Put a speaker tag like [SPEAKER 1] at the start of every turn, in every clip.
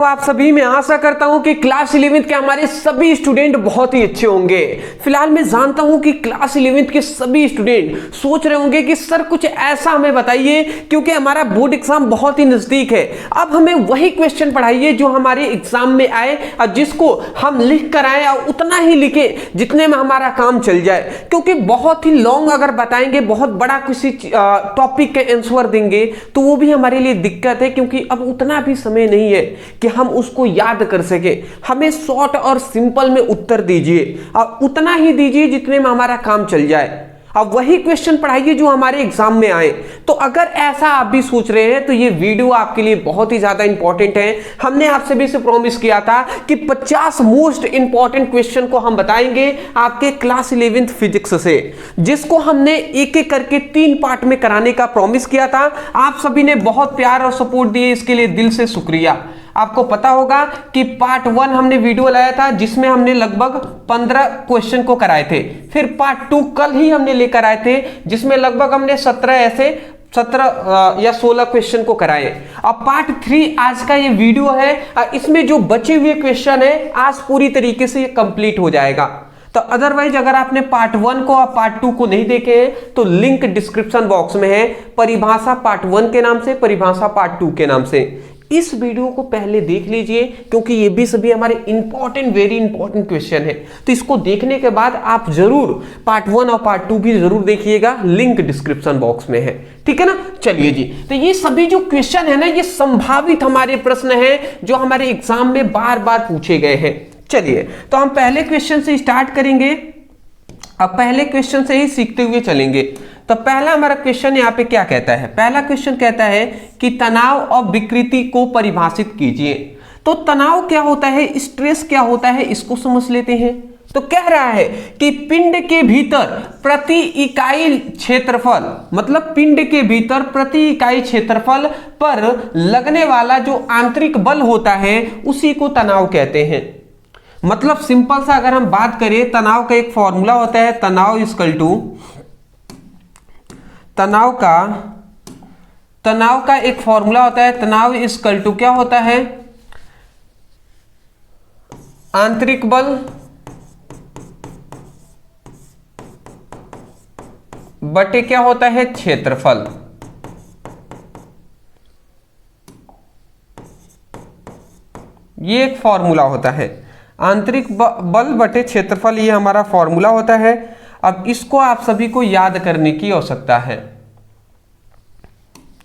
[SPEAKER 1] तो आप सभी, मैं आशा करता हूं कि क्लास 11th के हमारे सभी स्टूडेंट बहुत ही अच्छे होंगे। फिलहाल मैं जानता हूं कि क्लास 11th के सभी स्टूडेंट सोच रहे होंगे कि सर कुछ ऐसा हमें बताइए, क्योंकि हमारा बोर्ड एग्जाम बहुत ही नजदीक है। अब हमें वही क्वेश्चन पढ़ाइए जो हमारे एग्जाम में आए और जिसको हम लिख कर आए और उतना ही लिखे जितने में हमारा काम चल जाए, क्योंकि बहुत ही लॉन्ग अगर बताएंगे, बहुत बड़ा किसी टॉपिक के आंसर देंगे तो वो भी हमारे लिए दिक्कत है, क्योंकि अब उतना भी समय नहीं है कि हम उसको याद कर सके। हमें शॉर्ट और सिंपल में उत्तर दीजिए और उतना ही दीजिए जितने में हमारा काम चल जाए। अब वही क्वेश्चन पढ़ाइए जो हमारे एग्जाम में आए। तो अगर ऐसा आप भी सोच रहे हैं तो ये वीडियो आपके लिए बहुत ही ज्यादा इंपॉर्टेंट है। हमने आप सभी से प्रॉमिस किया था कि 50 मोस्ट इंपॉर्टेंट क्वेश्चन को हम बताएंगे आपके क्लास 11th फिजिक्स से, जिसको हमने एक एक करके 3 पार्ट में कराने का प्रॉमिस किया था। आप सभी ने बहुत प्यार और सपोर्ट दिए, इसके लिए दिल से शुक्रिया। आपको पता होगा कि पार्ट 1 हमने वीडियो लाया था जिसमें हमने लगभग 15 क्वेश्चन को कराए थे। फिर पार्ट 2 कल ही हमने लेकर आए थे जिसमें लगभग हमने 17 या 16 क्वेश्चन को कराए। अब पार्ट 3 आज का ये वीडियो है, इसमें जो बचे हुए क्वेश्चन है आज पूरी तरीके से कंप्लीट हो जाएगा। तो अदरवाइज अगर आपने पार्ट 1 को और पार्ट 2 को नहीं देखे हैं तो लिंक डिस्क्रिप्शन बॉक्स में है, परिभाषा पार्ट 1 के नाम से, परिभाषा पार्ट 2 के नाम से। इस वीडियो को पहले देख लीजिए, क्योंकि ये भी सभी हमारे इंपॉर्टेंट, वेरी इंपॉर्टेंट क्वेश्चन है। तो इसको देखने के बाद आप जरूर पार्ट 1 और पार्ट 2 भी जरूर देखिएगा, लिंक डिस्क्रिप्शन बॉक्स में है, ठीक है ना। चलिए जी, तो ये सभी जो क्वेश्चन है ना, ये संभावित हमारे प्रश्न है जो हमारे एग्जाम में बार बार पूछे गए हैं। चलिए, तो हम पहले क्वेश्चन से स्टार्ट करेंगे। अब पहले क्वेश्चन से ही सीखते हुए चलेंगे। तो पहला हमारा क्वेश्चन यहाँ पे क्या कहता है? पहला क्वेश्चन कहता है कि तनाव और विकृति को परिभाषित कीजिए। तो तनाव क्या होता है, स्ट्रेस क्या होता है, इसको समझ लेते हैं। तो कह रहा है कि पिंड के भीतर प्रति इकाई क्षेत्रफल, मतलब पिंड के भीतर प्रति इकाई क्षेत्रफल पर लगने वाला जो आंतरिक बल होता है उसी को तनाव कहते हैं। मतलब सिंपल सा अगर हम बात करें, तनाव का एक फॉर्मूला होता है, तनाव इक्वल टू, तनाव का एक फॉर्मूला होता है, तनाव इक्वल टू क्या होता है, आंतरिक बल बटे क्या होता है, क्षेत्रफल। ये एक फॉर्मूला होता है, आंतरिक बल बटे क्षेत्रफल, ये हमारा फॉर्मूला होता है। अब इसको आप सभी को याद करने की आवश्यकता है,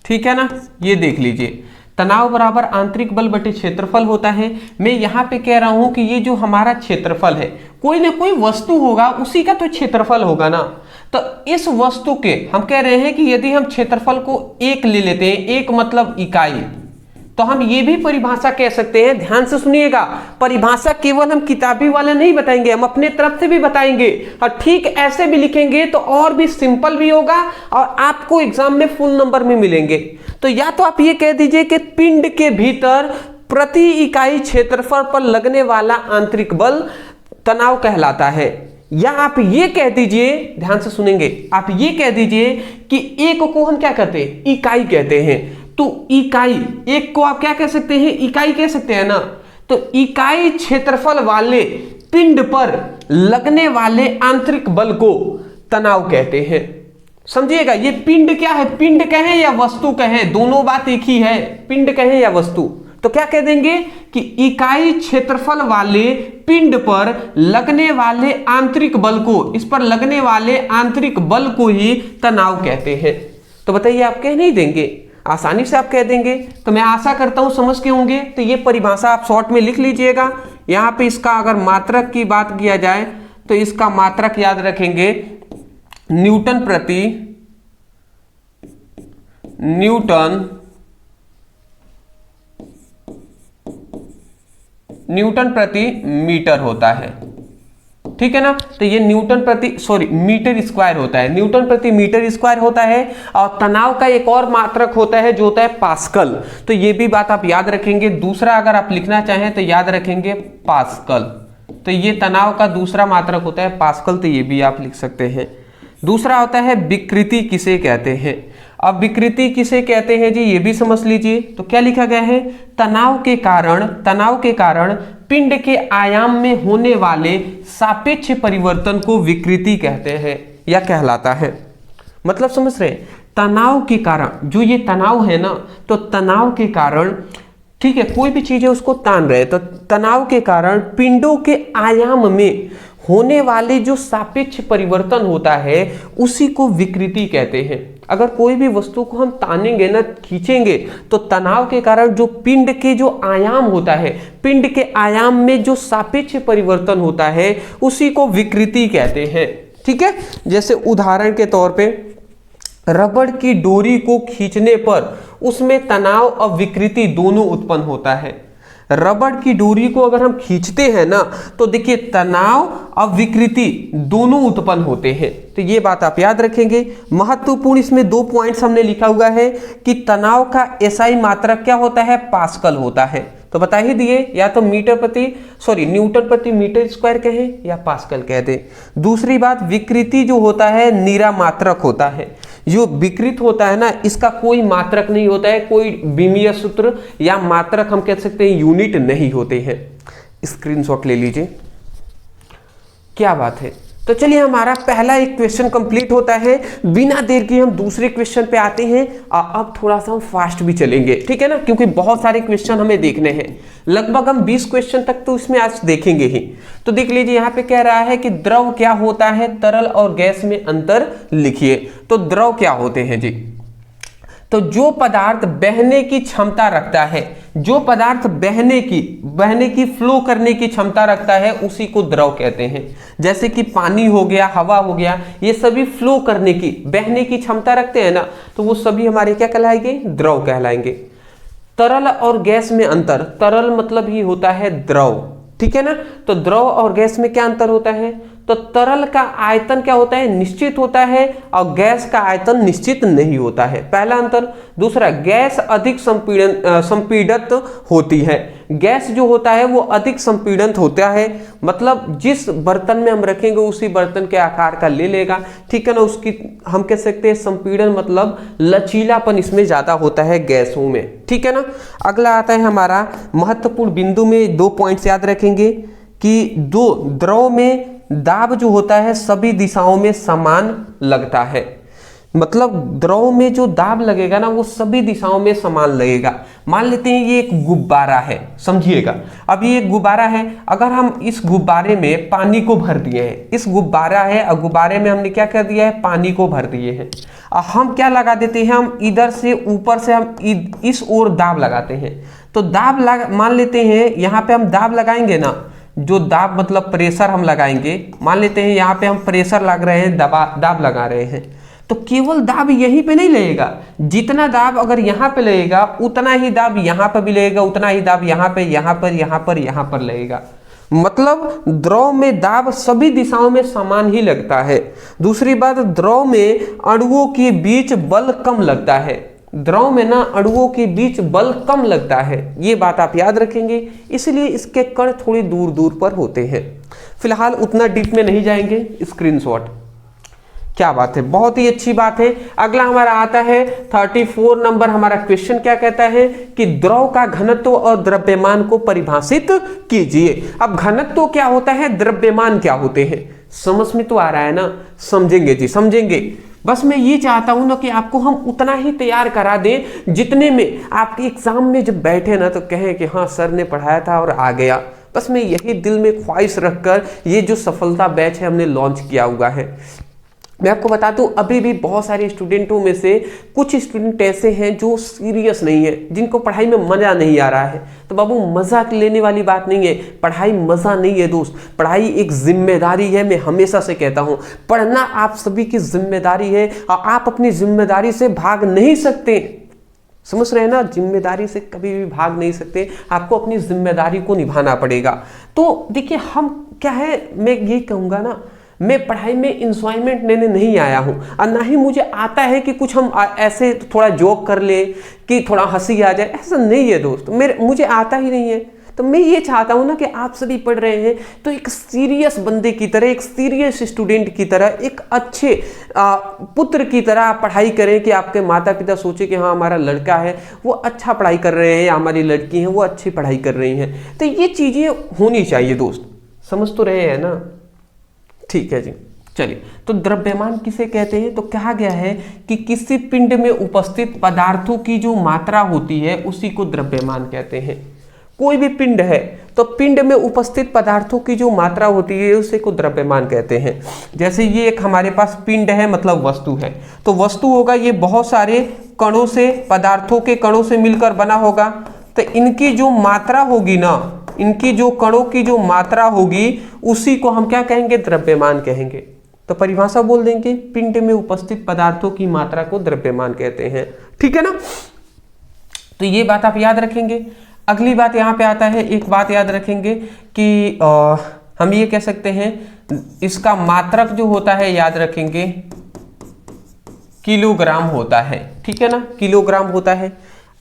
[SPEAKER 1] ठीक है ना। ये देख लीजिए, तनाव बराबर आंतरिक बल बटे क्षेत्रफल होता है। मैं यहां पे कह रहा हूं कि ये जो हमारा क्षेत्रफल है, कोई ना कोई वस्तु होगा, उसी का तो क्षेत्रफल होगा ना। तो इस वस्तु के हम कह रहे हैं कि यदि हम क्षेत्रफल को 1 ले लेते हैं, 1 मतलब इकाई, तो हम ये भी परिभाषा कह सकते हैं। ध्यान से सुनिएगा, परिभाषा केवल हम किताबी वाले नहीं बताएंगे, हम अपने तरफ से भी बताएंगे, और ठीक ऐसे भी लिखेंगे तो और भी सिंपल भी होगा और आपको एग्जाम में फुल नंबर में मिलेंगे। तो या तो आप ये कह दीजिए कि पिंड के भीतर प्रति इकाई क्षेत्रफल पर लगने वाला आंतरिक बल तनाव कहलाता है, या आप ये कह दीजिए, ध्यान से सुनेंगे, आप ये कह दीजिए कि एक को हम क्या कहते हैं, इकाई कहते हैं। तो इकाई, एक को आप क्या कह सकते हैं, इकाई कह सकते हैं ना। तो इकाई क्षेत्रफल वाले पिंड पर लगने वाले आंतरिक बल को तनाव कहते हैं। समझिएगा, ये पिंड क्या है, पिंड कहें या वस्तु कहें, दोनों बात एक ही है, पिंड कहें या वस्तु। तो क्या कह देंगे कि इकाई क्षेत्रफल वाले पिंड पर लगने वाले आंतरिक बल को, इस पर लगने वाले आंतरिक बल को ही तनाव कहते हैं। तो बताइए, आप कह नहीं देंगे, आसानी से आप कह देंगे। तो मैं आशा करता हूं समझ के होंगे। तो ये परिभाषा आप शॉर्ट में लिख लीजिएगा। यहां पे इसका अगर मात्रक की बात किया जाए तो इसका मात्रक याद रखेंगे, न्यूटन प्रति मीटर होता है, ठीक है ना। तो ये मीटर स्क्वायर होता है, न्यूटन प्रति मीटर स्क्वायर होता है। और तनाव का एक और मात्रक होता है जो होता है पास्कल। तो ये भी बात आप याद रखेंगे। दूसरा अगर आप लिखना चाहें तो याद रखेंगे पास्कल। तो ये तनाव का दूसरा मात्रक होता है पास्कल, तो ये भी आप लिख सकते हैं। दूसरा होता है विकृति किसे कहते हैं। अब विकृति किसे कहते हैं जी, ये भी समझ लीजिए। तो क्या लिखा गया है, तनाव के कारण पिंड के आयाम में होने वाले सापेक्ष परिवर्तन को विकृति कहते हैं या कहलाता है। मतलब समझ रहे हैं, तनाव के कारण, जो ये तनाव है ना, तो तनाव के कारण, ठीक है, कोई भी चीज है उसको तान रहे, तो तनाव के कारण पिंडों के आयाम में होने वाले जो सापेक्ष परिवर्तन होता है उसी को विकृति कहते हैं। अगर कोई भी वस्तु को हम तानेंगे ना, खींचेंगे, तो तनाव के कारण जो पिंड के जो आयाम होता है, पिंड के आयाम में जो सापेक्ष परिवर्तन होता है उसी को विकृति कहते हैं। ठीक है, जैसे उदाहरण के तौर पे रबड़ की डोरी को खींचने पर उसमें तनाव और विकृति दोनों उत्पन्न होता है। रबड़ की डोरी को अगर हम खींचते हैं ना, तो देखिए तनाव और विकृति दोनों उत्पन्न होते हैं। तो ये बात आप याद रखेंगे। महत्वपूर्ण इसमें 2 पॉइंट्स हमने लिखा हुआ है कि तनाव का एसआई मात्रक क्या होता है, पास्कल होता है। तो बता ही दिए, या तो न्यूटन प्रति मीटर स्क्वायर कहें या पास्कल कह दें। दूसरी बात, विकृति जो होता है निरामात्रक होता है। जो विकृत होता है ना, इसका कोई मात्रक नहीं होता है, कोई विमीय सूत्र या मात्रक हम कह सकते हैं यूनिट नहीं होते हैं। स्क्रीनशॉट ले लीजिए, क्या बात है। तो चलिए, हमारा पहला एक क्वेश्चन कंप्लीट होता है। बिना देर के हम दूसरे क्वेश्चन पे आते हैं। अब थोड़ा सा हम फास्ट भी चलेंगे, ठीक है ना, क्योंकि बहुत सारे क्वेश्चन हमें देखने हैं। लगभग हम 20 क्वेश्चन तक तो इसमें आज देखेंगे ही। तो देख लीजिए, यहाँ पे कह रहा है कि द्रव क्या होता है, तरल और गैस में अंतर लिखिए। तो द्रव क्या होते हैं जी, तो जो पदार्थ बहने की क्षमता रखता है, जो पदार्थ बहने की फ्लो करने की क्षमता रखता है उसी को द्रव कहते हैं। जैसे कि पानी हो गया, हवा हो गया, ये सभी फ्लो करने की, बहने की क्षमता रखते हैं ना, तो वो सभी हमारे क्या कहलाएंगे, द्रव कहलाएंगे। तरल और गैस में अंतर, तरल मतलब ही होता है द्रव, ठीक है ना। तो द्रव और गैस में क्या अंतर होता है, तो तरल का आयतन क्या होता है, निश्चित होता है, और गैस का आयतन निश्चित नहीं होता है, पहला अंतर। दूसरा, गैस अधिक संपीड़ित होती है। गैस जो होता है वो अधिक संपीड़ित होता है, मतलब जिस बर्तन में हम रखेंगे उसी बर्तन के आकार का ले लेगा, ठीक है ना। उसकी हम कह सकते हैं संपीड़न, मतलब लचीलापन इसमें ज्यादा होता है गैसों में, ठीक है ना। अगला आता है हमारा महत्वपूर्ण बिंदु में 2 पॉइंट्स याद रखेंगे कि द्रव में दाब जो होता है सभी दिशाओं में समान लगता है। मतलब द्रव में जो दाब लगेगा ना वो सभी दिशाओं में समान लगेगा। मान लेते हैं ये एक गुब्बारा है, समझिएगा। अब ये एक गुब्बारा है, अगर हम इस गुब्बारे में पानी को भर दिए हैं, इस गुब्बारा है और गुब्बारे में हमने क्या कर दिया है, पानी को भर दिए हैं। और हम क्या लगा देते हैं, हम इधर से ऊपर से हम इस ओर दाब लगाते हैं। तो मान लेते हैं यहाँ पे हम दाब लगाएंगे ना, जो दाब मतलब प्रेशर हम लगाएंगे, मान लेते हैं यहाँ पे हम प्रेशर लग रहे हैं, दाब लगा रहे हैं, तो केवल दाब यहीं पे नहीं लगेगा, जितना दाब अगर यहाँ पे लगेगा उतना ही दाब यहाँ पर भी लगेगा, उतना ही दाब यहाँ पे, यहाँ पर लगेगा। मतलब द्रव में दाब सभी दिशाओं में समान ही लगता है। दूसरी बात, द्रव में अणुओं के बीच बल कम लगता है। द्रव में ना अणुओं के बीच बल कम लगता है, ये बात आप याद रखेंगे, इसलिए इसके कण थोड़ी दूर दूर पर होते हैं। फिलहाल उतना डीप में नहीं जाएंगे। स्क्रीनशॉट, क्या बात है, बहुत ही अच्छी बात है। अगला हमारा आता है 34 नंबर। हमारा क्वेश्चन क्या कहता है कि द्रव का घनत्व और द्रव्यमान को परिभाषित कीजिए। अब घनत्व क्या होता है, द्रव्यमान क्या होते हैं, समझ में तो आ रहा है ना, समझेंगे जी, समझेंगे। बस मैं ये चाहता हूं ना कि आपको हम उतना ही तैयार करा दें जितने में आपके एग्जाम में जब बैठे ना तो कहें कि हाँ सर ने पढ़ाया था और आ गया। बस मैं यही दिल में ख्वाहिश रखकर ये जो सफलता बैच है हमने लॉन्च किया हुआ है। मैं आपको बता दूं, अभी भी बहुत सारे स्टूडेंटों में से कुछ स्टूडेंट ऐसे हैं जो सीरियस नहीं है, जिनको पढ़ाई में मजा नहीं आ रहा है। तो बाबू, मजाक लेने वाली बात नहीं है, पढ़ाई मजा नहीं है दोस्त, पढ़ाई एक जिम्मेदारी है। मैं हमेशा से कहता हूं, पढ़ना आप सभी की जिम्मेदारी है और आप अपनी जिम्मेदारी से भाग नहीं सकते। समझ रहे हैं ना, जिम्मेदारी से कभी भी भाग नहीं सकते, आपको अपनी जिम्मेदारी को निभाना पड़ेगा। तो देखिए, हम क्या है, मैं ये कहूंगा ना, मैं पढ़ाई में इंजॉयमेंट लेने नहीं आया हूं, और ना ही मुझे आता है कि कुछ हम ऐसे थोड़ा जोक कर ले कि थोड़ा हंसी आ जाए, ऐसा नहीं है दोस्त। मुझे आता ही नहीं है। तो मैं ये चाहता हूँ ना कि आप सभी पढ़ रहे हैं तो एक सीरियस बंदे की तरह, एक सीरियस स्टूडेंट की तरह, एक अच्छे पुत्र की तरह आप पढ़ाई करें कि आपके माता पिता सोचे कि हाँ हमारा लड़का है वो अच्छा पढ़ाई कर रहे हैं या हमारी लड़की है वो अच्छी पढ़ाई कर रही हैं। तो ये चीज़ें होनी चाहिए दोस्त, समझ तो रहे हैं ना? ठीक है जी, चलिए। तो द्रव्यमान किसे कहते हैं? तो कहा गया है कि किसी पिंड में उपस्थित पदार्थों की जो मात्रा होती है उसी को द्रव्यमान कहते हैं। कोई भी पिंड है तो पिंड में उपस्थित पदार्थों की जो मात्रा होती है उसी को द्रव्यमान कहते हैं। जैसे ये एक हमारे पास पिंड है, मतलब वस्तु है, तो वस्तु होगा ये बहुत सारे कणों से, पदार्थों के कणों से मिलकर बना होगा। तो इनकी जो मात्रा होगी ना, इनकी जो कणों की जो मात्रा होगी उसी को हम क्या कहेंगे? द्रव्यमान कहेंगे। तो परिभाषा बोल देंगे, पिंड में उपस्थित पदार्थों की मात्रा को द्रव्यमान कहते हैं। ठीक है ना? तो ये बात आप याद रखेंगे। अगली बात यहाँ पे आता है, एक बात याद रखेंगे कि हम ये कह सकते हैं इसका मात्रक जो होता है याद रखेंगे किलोग्राम होता है। ठीक है ना? किलोग्राम होता है।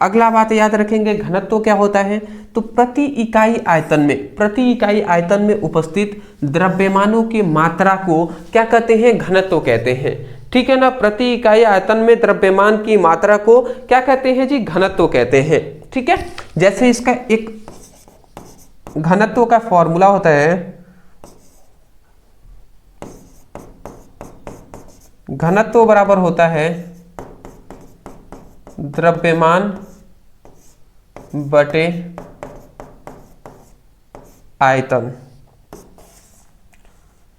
[SPEAKER 1] अगला बात याद रखेंगे घनत्व क्या होता है? तो प्रति इकाई आयतन में, प्रति इकाई आयतन में उपस्थित द्रव्यमानों की मात्रा को क्या कहते हैं? घनत्व कहते हैं। ठीक है ना? प्रति इकाई आयतन में द्रव्यमान की मात्रा को क्या कहते हैं जी? घनत्व कहते हैं। ठीक है? जैसे इसका एक घनत्व का फॉर्मूला होता है, घनत्व बराबर होता है द्रव्यमान बटे आयतन।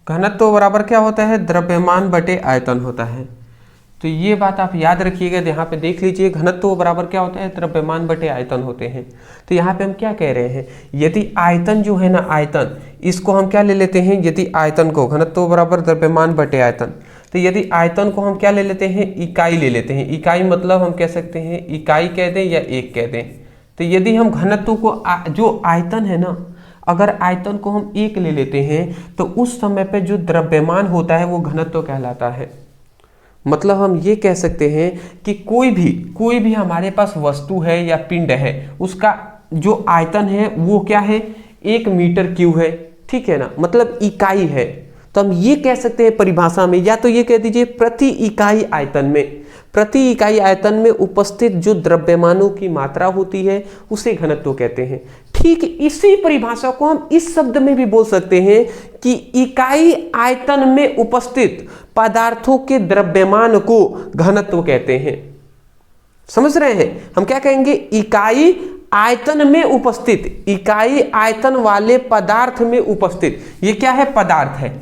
[SPEAKER 1] घनत्व बराबर क्या होता है? द्रव्यमान बटे आयतन होता है। तो ये बात आप याद रखिएगा, यहाँ पे देख लीजिए घनत्व बराबर क्या होता है? द्रव्यमान बटे आयतन होते हैं। तो यहाँ पे हम क्या कह रहे हैं? यदि आयतन जो है ना, आयतन, इसको हम क्या ले लेते हैं? यदि आयतन को, घनत्व बराबर द्रव्यमान बटे आयतन, तो यदि आयतन को हम क्या ले लेते हैं? इकाई ले लेते हैं। इकाई मतलब हम कह सकते हैं इकाई कह दें या एक कह दें। तो यदि हम घनत्व को जो आयतन है ना, अगर आयतन को हम एक ले लेते हैं तो उस समय पे जो द्रव्यमान होता है वो घनत्व कहलाता है। मतलब हम ये कह सकते हैं कि कोई भी हमारे पास वस्तु है या पिंड है, उसका जो आयतन है वो क्या है? 1 मीटर क्यूब है। ठीक है ना? मतलब इकाई है। तो हम ये कह सकते हैं परिभाषा में, या तो ये कह दीजिए प्रति इकाई आयतन में, प्रति इकाई आयतन में उपस्थित जो द्रव्यमानों की मात्रा होती है उसे घनत्व कहते हैं। ठीक इसी परिभाषा को हम इस शब्द में भी बोल सकते हैं कि इकाई आयतन में उपस्थित पदार्थों के द्रव्यमान को घनत्व कहते हैं। समझ रहे हैं? हम क्या कहेंगे? इकाई आयतन में उपस्थित, इकाई आयतन वाले पदार्थ में उपस्थित, ये क्या है? पदार्थ है।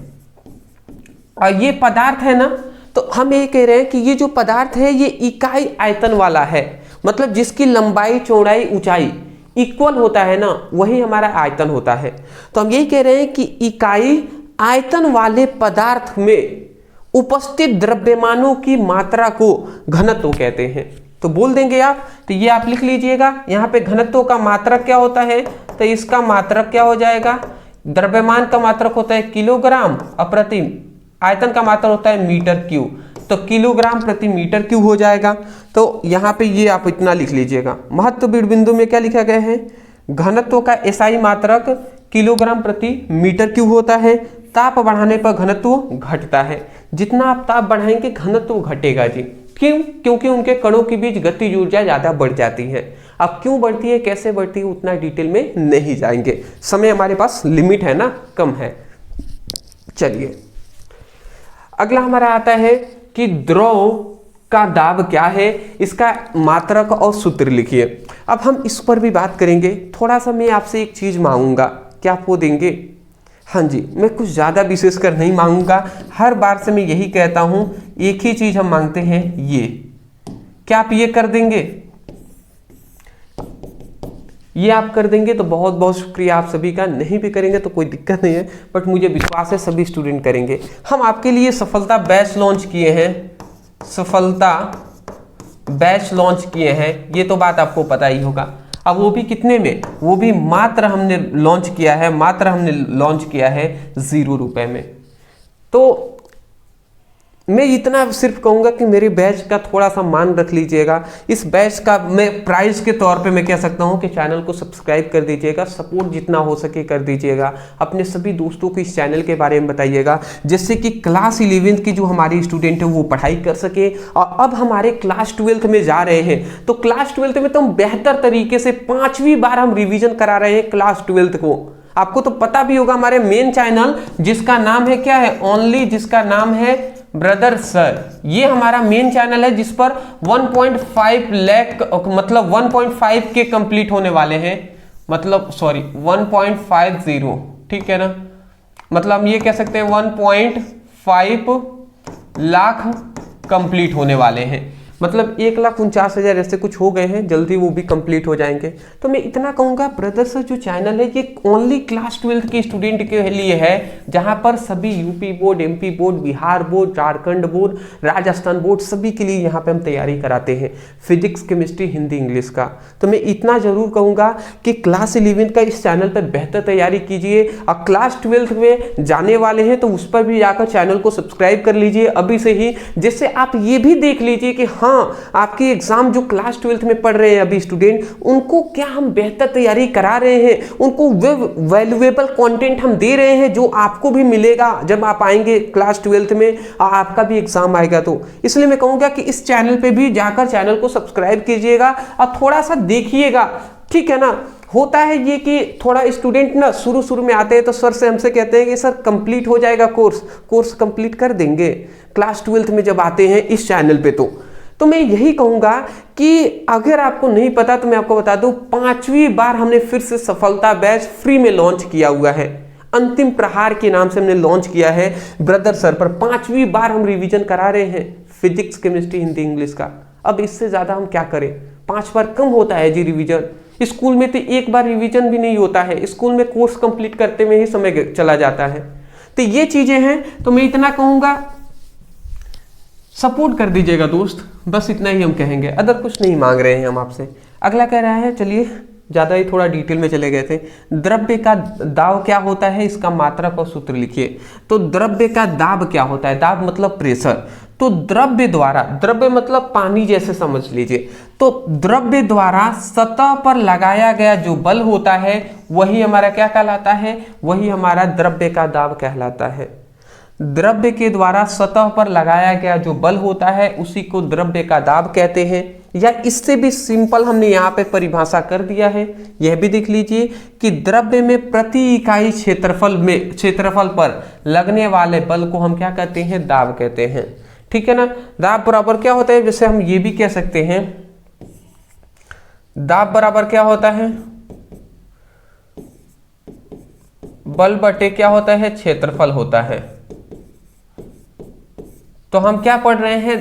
[SPEAKER 1] और ये पदार्थ है ना, तो हम ये कह रहे हैं कि ये जो पदार्थ है ये इकाई आयतन वाला है, मतलब जिसकी लंबाई, चौड़ाई, ऊंचाई इक्वल होता है ना, वही हमारा आयतन होता है। तो हम यही कह रहे हैं कि इकाई आयतन वाले पदार्थ में उपस्थित द्रव्यमानों की मात्रा को घनत्व कहते हैं। तो बोल देंगे आप, तो ये आप लिख लीजिएगा। यहाँ पे घनत्व का मात्रक क्या होता है? तो इसका मात्रक क्या हो जाएगा? द्रव्यमान का मात्रक होता है किलोग्राम और प्रति आयतन का मात्रक होता है मीटर क्यूब। तो किलोग्राम प्रति मीटर क्यूब हो जाएगा। तो यहाँ पे ये आप इतना लिख लीजिएगा। महत्व बिंदु में क्या लिखा गया है? घनत्व का एसआई मात्रक किलोग्राम प्रति मीटर क्यूब होता है। ताप बढ़ाने पर घनत्व घटता है। जितना आप ताप बढ़ाएंगे घनत्व घटेगा जी। क्यों? क्योंकि उनके कणों के बीच गतिज ऊर्जा ज्यादा बढ़ जाती है। अब क्यों बढ़ती है, कैसे बढ़ती है, उतना डिटेल में नहीं जाएंगे, समय हमारे पास लिमिट है ना, कम है। चलिए अगला हमारा आता है कि द्रव का दाब क्या है, इसका मात्रक और सूत्र लिखिए। अब हम इस पर भी बात करेंगे। थोड़ा सा मैं आपसे एक चीज मांगूंगा, क्या आप वो देंगे? हाँ जी, मैं कुछ ज़्यादा विशेष कर नहीं मांगूंगा। हर बार से मैं यही कहता हूं, एक ही चीज हम मांगते हैं, ये। क्या आप ये कर देंगे? ये आप कर देंगे तो बहुत बहुत शुक्रिया आप सभी का। नहीं भी करेंगे तो कोई दिक्कत नहीं है, बट मुझे विश्वास है सभी स्टूडेंट करेंगे। हम आपके लिए सफलता बैच लॉन्च किए हैं, सफलता बैच लॉन्च किए हैं, ये तो बात आपको पता ही होगा। अब वो भी कितने में? वो भी मात्र हमने लॉन्च किया है, मात्र हमने लॉन्च किया है 0 रुपए में। तो मैं इतना सिर्फ कहूँगा कि मेरे बैच का थोड़ा सा मान रख लीजिएगा। इस बैच का मैं प्राइस के तौर पे मैं कह सकता हूँ कि चैनल को सब्सक्राइब कर दीजिएगा, सपोर्ट जितना हो सके कर दीजिएगा, अपने सभी दोस्तों को इस चैनल के बारे में बताइएगा, जिससे कि क्लास 11th की जो हमारी स्टूडेंट है वो पढ़ाई कर सके। और अब हमारे क्लास 12th में जा रहे हैं, तो क्लास 12th में तो हम बेहतर तरीके से 5वीं बार हम रिविजन करा रहे हैं क्लास 12th को। आपको तो पता भी होगा हमारे मेन चैनल जिसका नाम है क्या है, ओनली, जिसका नाम है ब्रदर सर, ये हमारा मेन चैनल है जिस पर 1.5 लाख मतलब 1.5 के कंप्लीट होने वाले हैं, मतलब सॉरी 1.50, ठीक है ना, मतलब हम ये कह सकते हैं 1.5 लाख कंप्लीट होने वाले हैं, मतलब 1,49,000 ऐसे कुछ हो गए हैं, जल्दी वो भी कंप्लीट हो जाएंगे। तो मैं इतना कहूँगा ब्रदर सर जो चैनल है ये ओनली क्लास 12th के स्टूडेंट के लिए है, जहाँ पर सभी UP board, MP board, Bihar board, Jharkhand board, Rajasthan board सभी के लिए यहाँ पे हम तैयारी कराते हैं, फिजिक्स, केमिस्ट्री, हिंदी, इंग्लिश का। तो मैं इतना जरूर कहूँगा कि क्लास 11th का इस चैनल पर बेहतर तैयारी कीजिए, और क्लास 12th में जाने वाले हैं तो उस पर भी जाकर चैनल को सब्सक्राइब कर लीजिए अभी से ही, जिससे आप ये भी देख लीजिए कि हाँ आपके एग्जाम जो क्लास 12th में पढ़ रहे हैं अभी स्टूडेंट, उनको क्या हम बेहतर तैयारी करा रहे हैं, उनको वैल्यूएबल कंटेंट हम दे रहे हैं जो आपको भी मिलेगा जब आप आएंगे क्लास 12th में और आपका भी एग्जाम आएगा। तो इसलिए मैं कहूँगा कि इस चैनल पे भी जाकर चैनल को सब्सक्राइब कीजिएगा और थोड़ा सा देखिएगा, ठीक है ना। होता है ये कि थोड़ा स्टूडेंट ना शुरू में आते हैं तो सर से हमसे कहते हैं कि सर कंप्लीट हो जाएगा कोर्स कंप्लीट कर देंगे क्लास 12th में जब आते हैं इस चैनल पे। तो मैं यही कहूँगा कि अगर आपको नहीं पता तो मैं आपको बता दूं, 5वीं बार हमने फिर से सफलता बैच फ्री में लॉन्च किया हुआ है, अंतिम प्रहार के नाम से हमने लॉन्च किया है ब्रदर सर पर। 5वीं बार हम रिवीजन करा रहे हैं फिजिक्स, केमिस्ट्री, हिंदी, इंग्लिश का। अब इससे ज़्यादा हम क्या करें, 5 बार कम होता है जी रिवीजन। स्कूल में तो 1 बार रिवीजन भी नहीं होता है, स्कूल में कोर्स कंप्लीट करते में ही समय चला जाता है। तो ये चीज़ें हैं, तो मैं इतना कहूँगा सपोर्ट कर दीजिएगा दोस्त, बस इतना ही हम कहेंगे, अदर कुछ नहीं मांग रहे हैं हम आपसे। अगला कह रहा है, चलिए ज़्यादा ही थोड़ा डिटेल में चले गए थे, द्रव्य का दाब क्या होता है, इसका मात्रक और सूत्र लिखिए। तो द्रव्य का दाब क्या होता है, दाब मतलब प्रेशर। तो द्रव्य द्वारा, द्रव्य मतलब पानी जैसे समझ लीजिए, तो द्रव्य द्वारा सतह पर लगाया गया जो बल होता है वही हमारा क्या कहलाता है, वही हमारा द्रव्य का दाब कहलाता है। द्रव्य के द्वारा सतह पर लगाया गया जो बल होता है उसी को द्रव्य का दाब कहते हैं, या इससे भी सिंपल हमने यहाँ पे परिभाषा कर दिया है, यह भी देख लीजिए कि द्रव्य में प्रति इकाई क्षेत्रफल पर लगने वाले बल को हम क्या कहते हैं, दाब कहते हैं, ठीक है ना। दाब बराबर क्या होता है, जैसे हम ये भी कह सकते हैं, दाब बराबर क्या होता है, बल बटे क्या होता है, क्षेत्रफल होता है। तो हम क्या पढ़ रहे हैं,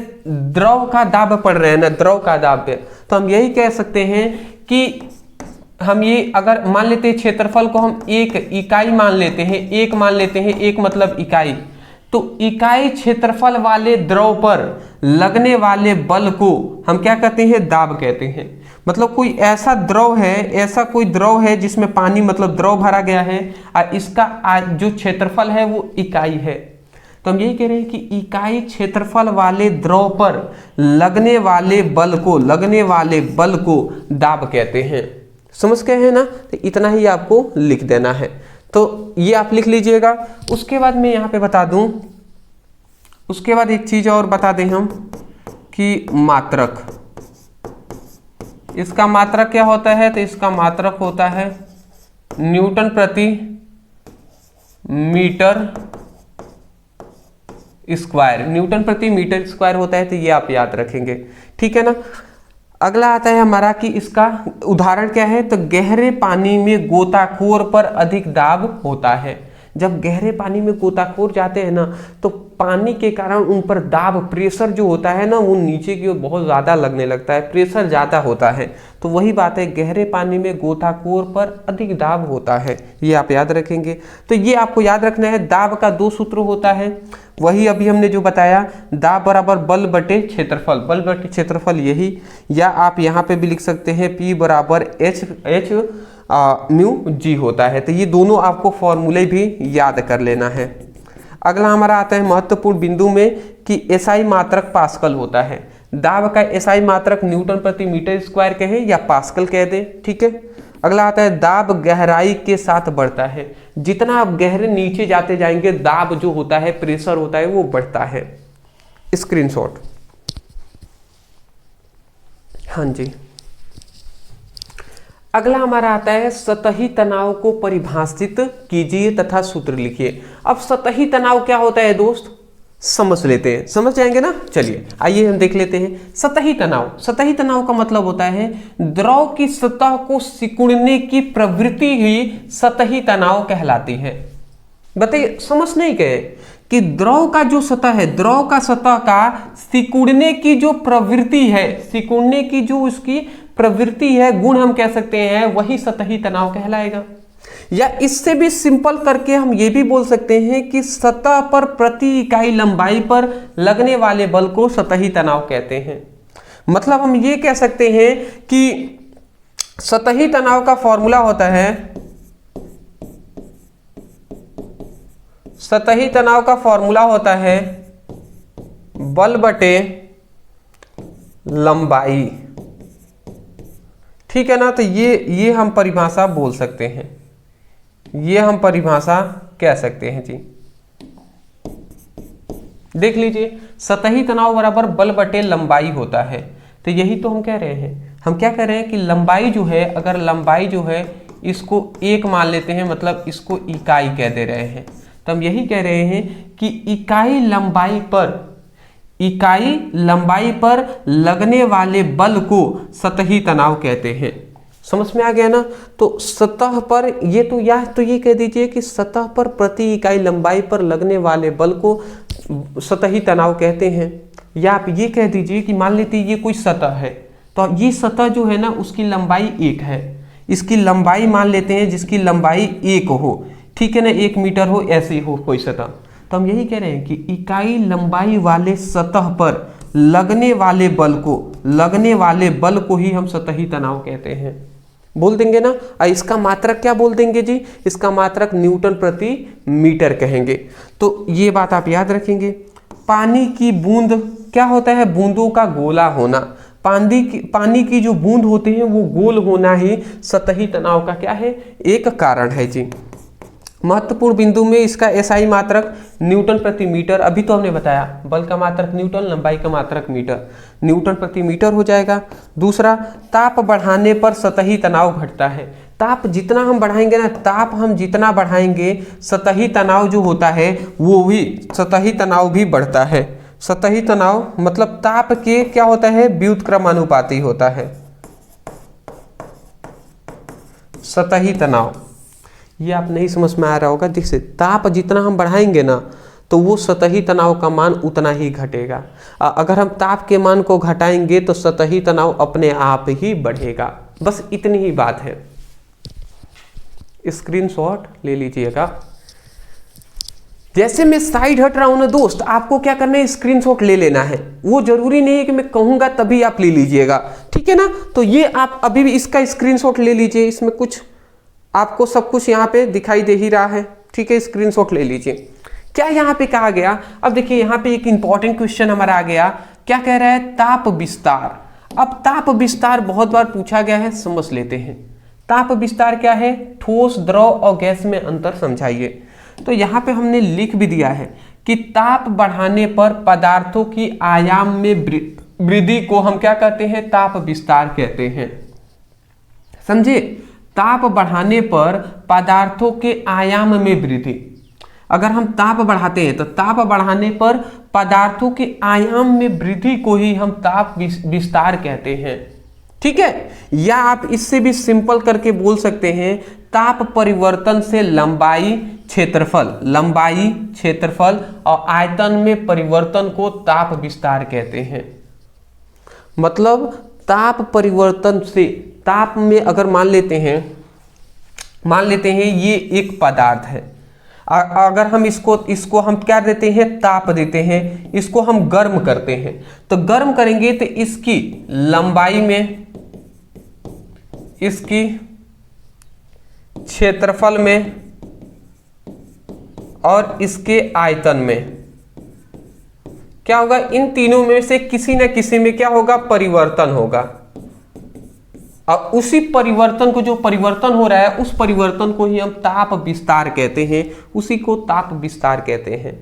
[SPEAKER 1] द्रव का दाब पढ़ रहे हैं ना, द्रव का दाब पे। तो हम यही कह सकते हैं कि हम ये अगर मान लेते हैं क्षेत्रफल को हम एक इकाई मान लेते हैं, एक मान लेते हैं, एक मतलब इकाई, तो इकाई क्षेत्रफल वाले द्रव पर लगने वाले बल को हम क्या कहते हैं, दाब कहते हैं। मतलब कोई ऐसा द्रव है, ऐसा कोई द्रव है जिसमें पानी मतलब द्रव भरा गया है और इसका जो क्षेत्रफल है वो इकाई है। तो हम यही कह रहे हैं कि इकाई क्षेत्रफल वाले द्रव पर लगने वाले बल को दाब कहते हैं। समझ गए हैं ना, तो इतना ही आपको लिख देना है, तो ये आप लिख लीजिएगा। उसके बाद मैं यहाँ पे बता दूं, उसके बाद एक चीज और बता दें हम कि मात्रक, इसका मात्रक क्या होता है, तो इसका मात्रक होता है न्यूटन प्रति मीटर स्क्वायर, न्यूटन प्रति मीटर स्क्वायर होता है, तो ये आप याद रखेंगे, ठीक है ना। अगला आता है हमारा कि इसका उदाहरण क्या है, तो गहरे पानी में गोताखोर पर अधिक दाब होता है। जब गहरे पानी में गोताखोर जाते हैं ना, तो पानी के कारण उन पर दाब, प्रेशर जो होता है ना, वो नीचे की ओर बहुत ज़्यादा लगने लगता है, प्रेशर ज़्यादा होता है। तो वही बात है, गहरे पानी में गोताखोर पर अधिक दाब होता है, ये आप याद रखेंगे। तो ये आपको याद रखना है, दाब का 2 सूत्र होता है, वही अभी हमने जो बताया, दाब बराबर बल बटे क्षेत्रफल, बल बटे क्षेत्रफल यही, या आप यहाँ पे भी लिख सकते हैं P बराबर H म्यू जी होता है। तो ये दोनों आपको फॉर्मूले भी याद कर लेना है। अगला हमारा आता है महत्वपूर्ण बिंदु में कि एसआई मात्रक पास्कल होता है। दाब का एसआई मात्रक न्यूटन प्रति मीटर स्क्वायर कहें या पास्कल कह दे, ठीक है। अगला आता है दाब गहराई के साथ बढ़ता है। जितना आप गहरे नीचे जाते जाएंगे दाब जो होता है, प्रेशर होता है, वो बढ़ता है। स्क्रीनशॉट। हाँ जी। अगला हमारा आता है सतही तनाव को परिभाषित कीजिए तथा सूत्र लिखिए। अब सतही तनाव क्या होता है दोस्त, समझ लेते हैं, समझ जाएंगे ना। चलिए आइए हम देख लेते हैं सतही तनाव। सतही तनाव का मतलब होता है द्रव की सतह को सिकुड़ने की प्रवृत्ति ही सतही तनाव कहलाती है। बताइए, समझ नहीं गए कि द्रव का जो सतह है, द्रव का सतह का सिकुड़ने की जो प्रवृत्ति है, सिकुड़ने की जो उसकी प्रवृत्ति है, गुण हम कह सकते हैं, वही सतही तनाव कहलाएगा। या इससे भी सिंपल करके हम ये भी बोल सकते हैं कि सतह पर प्रति इकाई लंबाई पर लगने वाले बल को सतही तनाव कहते हैं। मतलब हम ये कह सकते हैं कि सतही तनाव का फॉर्मूला होता है, सतही तनाव का फॉर्मूला होता है बल बटे लंबाई, ठीक है ना। तो ये हम परिभाषा बोल सकते हैं, ये हम परिभाषा कह सकते हैं जी। देख लीजिए, सतही तनाव बराबर बल बटे लंबाई होता है। तो यही तो हम कह रहे हैं। हम क्या कह रहे हैं कि लंबाई जो है, अगर लंबाई जो है इसको 1 मान लेते हैं, मतलब इसको इकाई कह दे रहे हैं, तो हम यही कह रहे हैं कि इकाई लंबाई पर लगने वाले बल को सतही तनाव कहते हैं। समझ में आ गया ना। तो सतह पर ये कह दीजिए कि सतह पर प्रति इकाई लंबाई पर लगने वाले बल को सतही तनाव कहते हैं। या आप ये कह दीजिए कि मान लेते ये कोई सतह है, तो ये सतह जो है ना उसकी लंबाई 1 है। इसकी लंबाई मान लेते हैं जिसकी लंबाई 1 हो, ठीक है ना, 1 मीटर हो, ऐसे हो कोई सतह। तो हम यही कह रहे हैं कि इकाई लंबाई वाले सतह पर लगने वाले बल को ही हम सतही तनाव कहते हैं। बोल देंगे ना। इसका मात्रक क्या बोल देंगे जी, इसका मात्रक न्यूटन प्रति मीटर कहेंगे। तो ये बात आप याद रखेंगे। पानी की बूंद क्या होता है, बूंदों का गोला होना। पानी की जो बूंद होते हैं वो गोल होना ही सतही तनाव का क्या है, एक कारण है जी। महत्वपूर्ण बिंदु में इसका एसआई मात्रक न्यूटन प्रति मीटर, अभी तो हमने बताया बल का मात्रक न्यूटन, लंबाई का मात्रक मीटर, न्यूटन प्रति मीटर हो जाएगा। दूसरा, ताप बढ़ाने पर सतही तनाव घटता है। ताप जितना हम बढ़ाएंगे ना, ताप हम जितना बढ़ाएंगे सतही तनाव जो होता है वो भी, सतही तनाव भी बढ़ता है। सतही तनाव मतलब ताप के क्या होता है, व्युत्क्रमानुपाती होता है सतही तनाव। ये आप नहीं समझ में आ रहा होगा। देखिए, ताप जितना हम बढ़ाएंगे ना तो वो सतही तनाव का मान उतना ही घटेगा। अगर हम ताप के मान को घटाएंगे तो सतही तनाव अपने आप ही बढ़ेगा। बस इतनी ही बात है। स्क्रीनशॉट ले लीजिएगा। जैसे मैं साइड हट रहा हूं ना दोस्त, आपको क्या करना है, स्क्रीनशॉट ले लेना है। वो जरूरी नहीं है कि मैं कहूंगा तभी आप ले लीजिएगा, ठीक है ना। तो ये आप अभी भी इसका स्क्रीनशॉट ले लीजिए। इसमें कुछ आपको सब कुछ यहाँ पे दिखाई दे ही रहा है, ठीक है। स्क्रीनशॉट ले लीजिए। क्या यहाँ पे कहा गया, अब देखिए यहाँ पे एक इंपॉर्टेंट क्वेश्चन हमारा आ गया। क्या कह रहा है, ताप विस्तार। अब ताप विस्तार बहुत बार पूछा गया है, समझ लेते हैं। ताप विस्तार क्या है, ठोस, द्रव और गैस में अंतर समझाइए। तो यहाँ पे हमने लिख भी दिया है कि ताप बढ़ाने पर पदार्थों की आयाम में वृद्धि को हम क्या कहते हैं, ताप विस्तार कहते हैं। समझे, ताप बढ़ाने पर पदार्थों के आयाम में वृद्धि। अगर हम ताप बढ़ाते हैं तो ताप बढ़ाने पर पदार्थों के आयाम में वृद्धि को ही हम ताप विस्तार कहते हैं, ठीक है। या आप इससे भी सिंपल करके बोल सकते हैं, ताप परिवर्तन से लंबाई क्षेत्रफल और आयतन में परिवर्तन को ताप विस्तार कहते हैं। मतलब ताप परिवर्तन से, ताप में अगर मान लेते हैं ये एक पदार्थ है, अगर हम इसको हम क्या देते हैं, ताप देते हैं, इसको हम गर्म करते हैं। तो गर्म करेंगे तो इसकी लंबाई में, इसकी क्षेत्रफल में और इसके आयतन में क्या होगा, इन तीनों में से किसी न किसी में क्या होगा, परिवर्तन होगा। अब उसी परिवर्तन को, जो परिवर्तन हो रहा है उस परिवर्तन को ही हम ताप विस्तार कहते हैं, उसी को ताप विस्तार कहते हैं।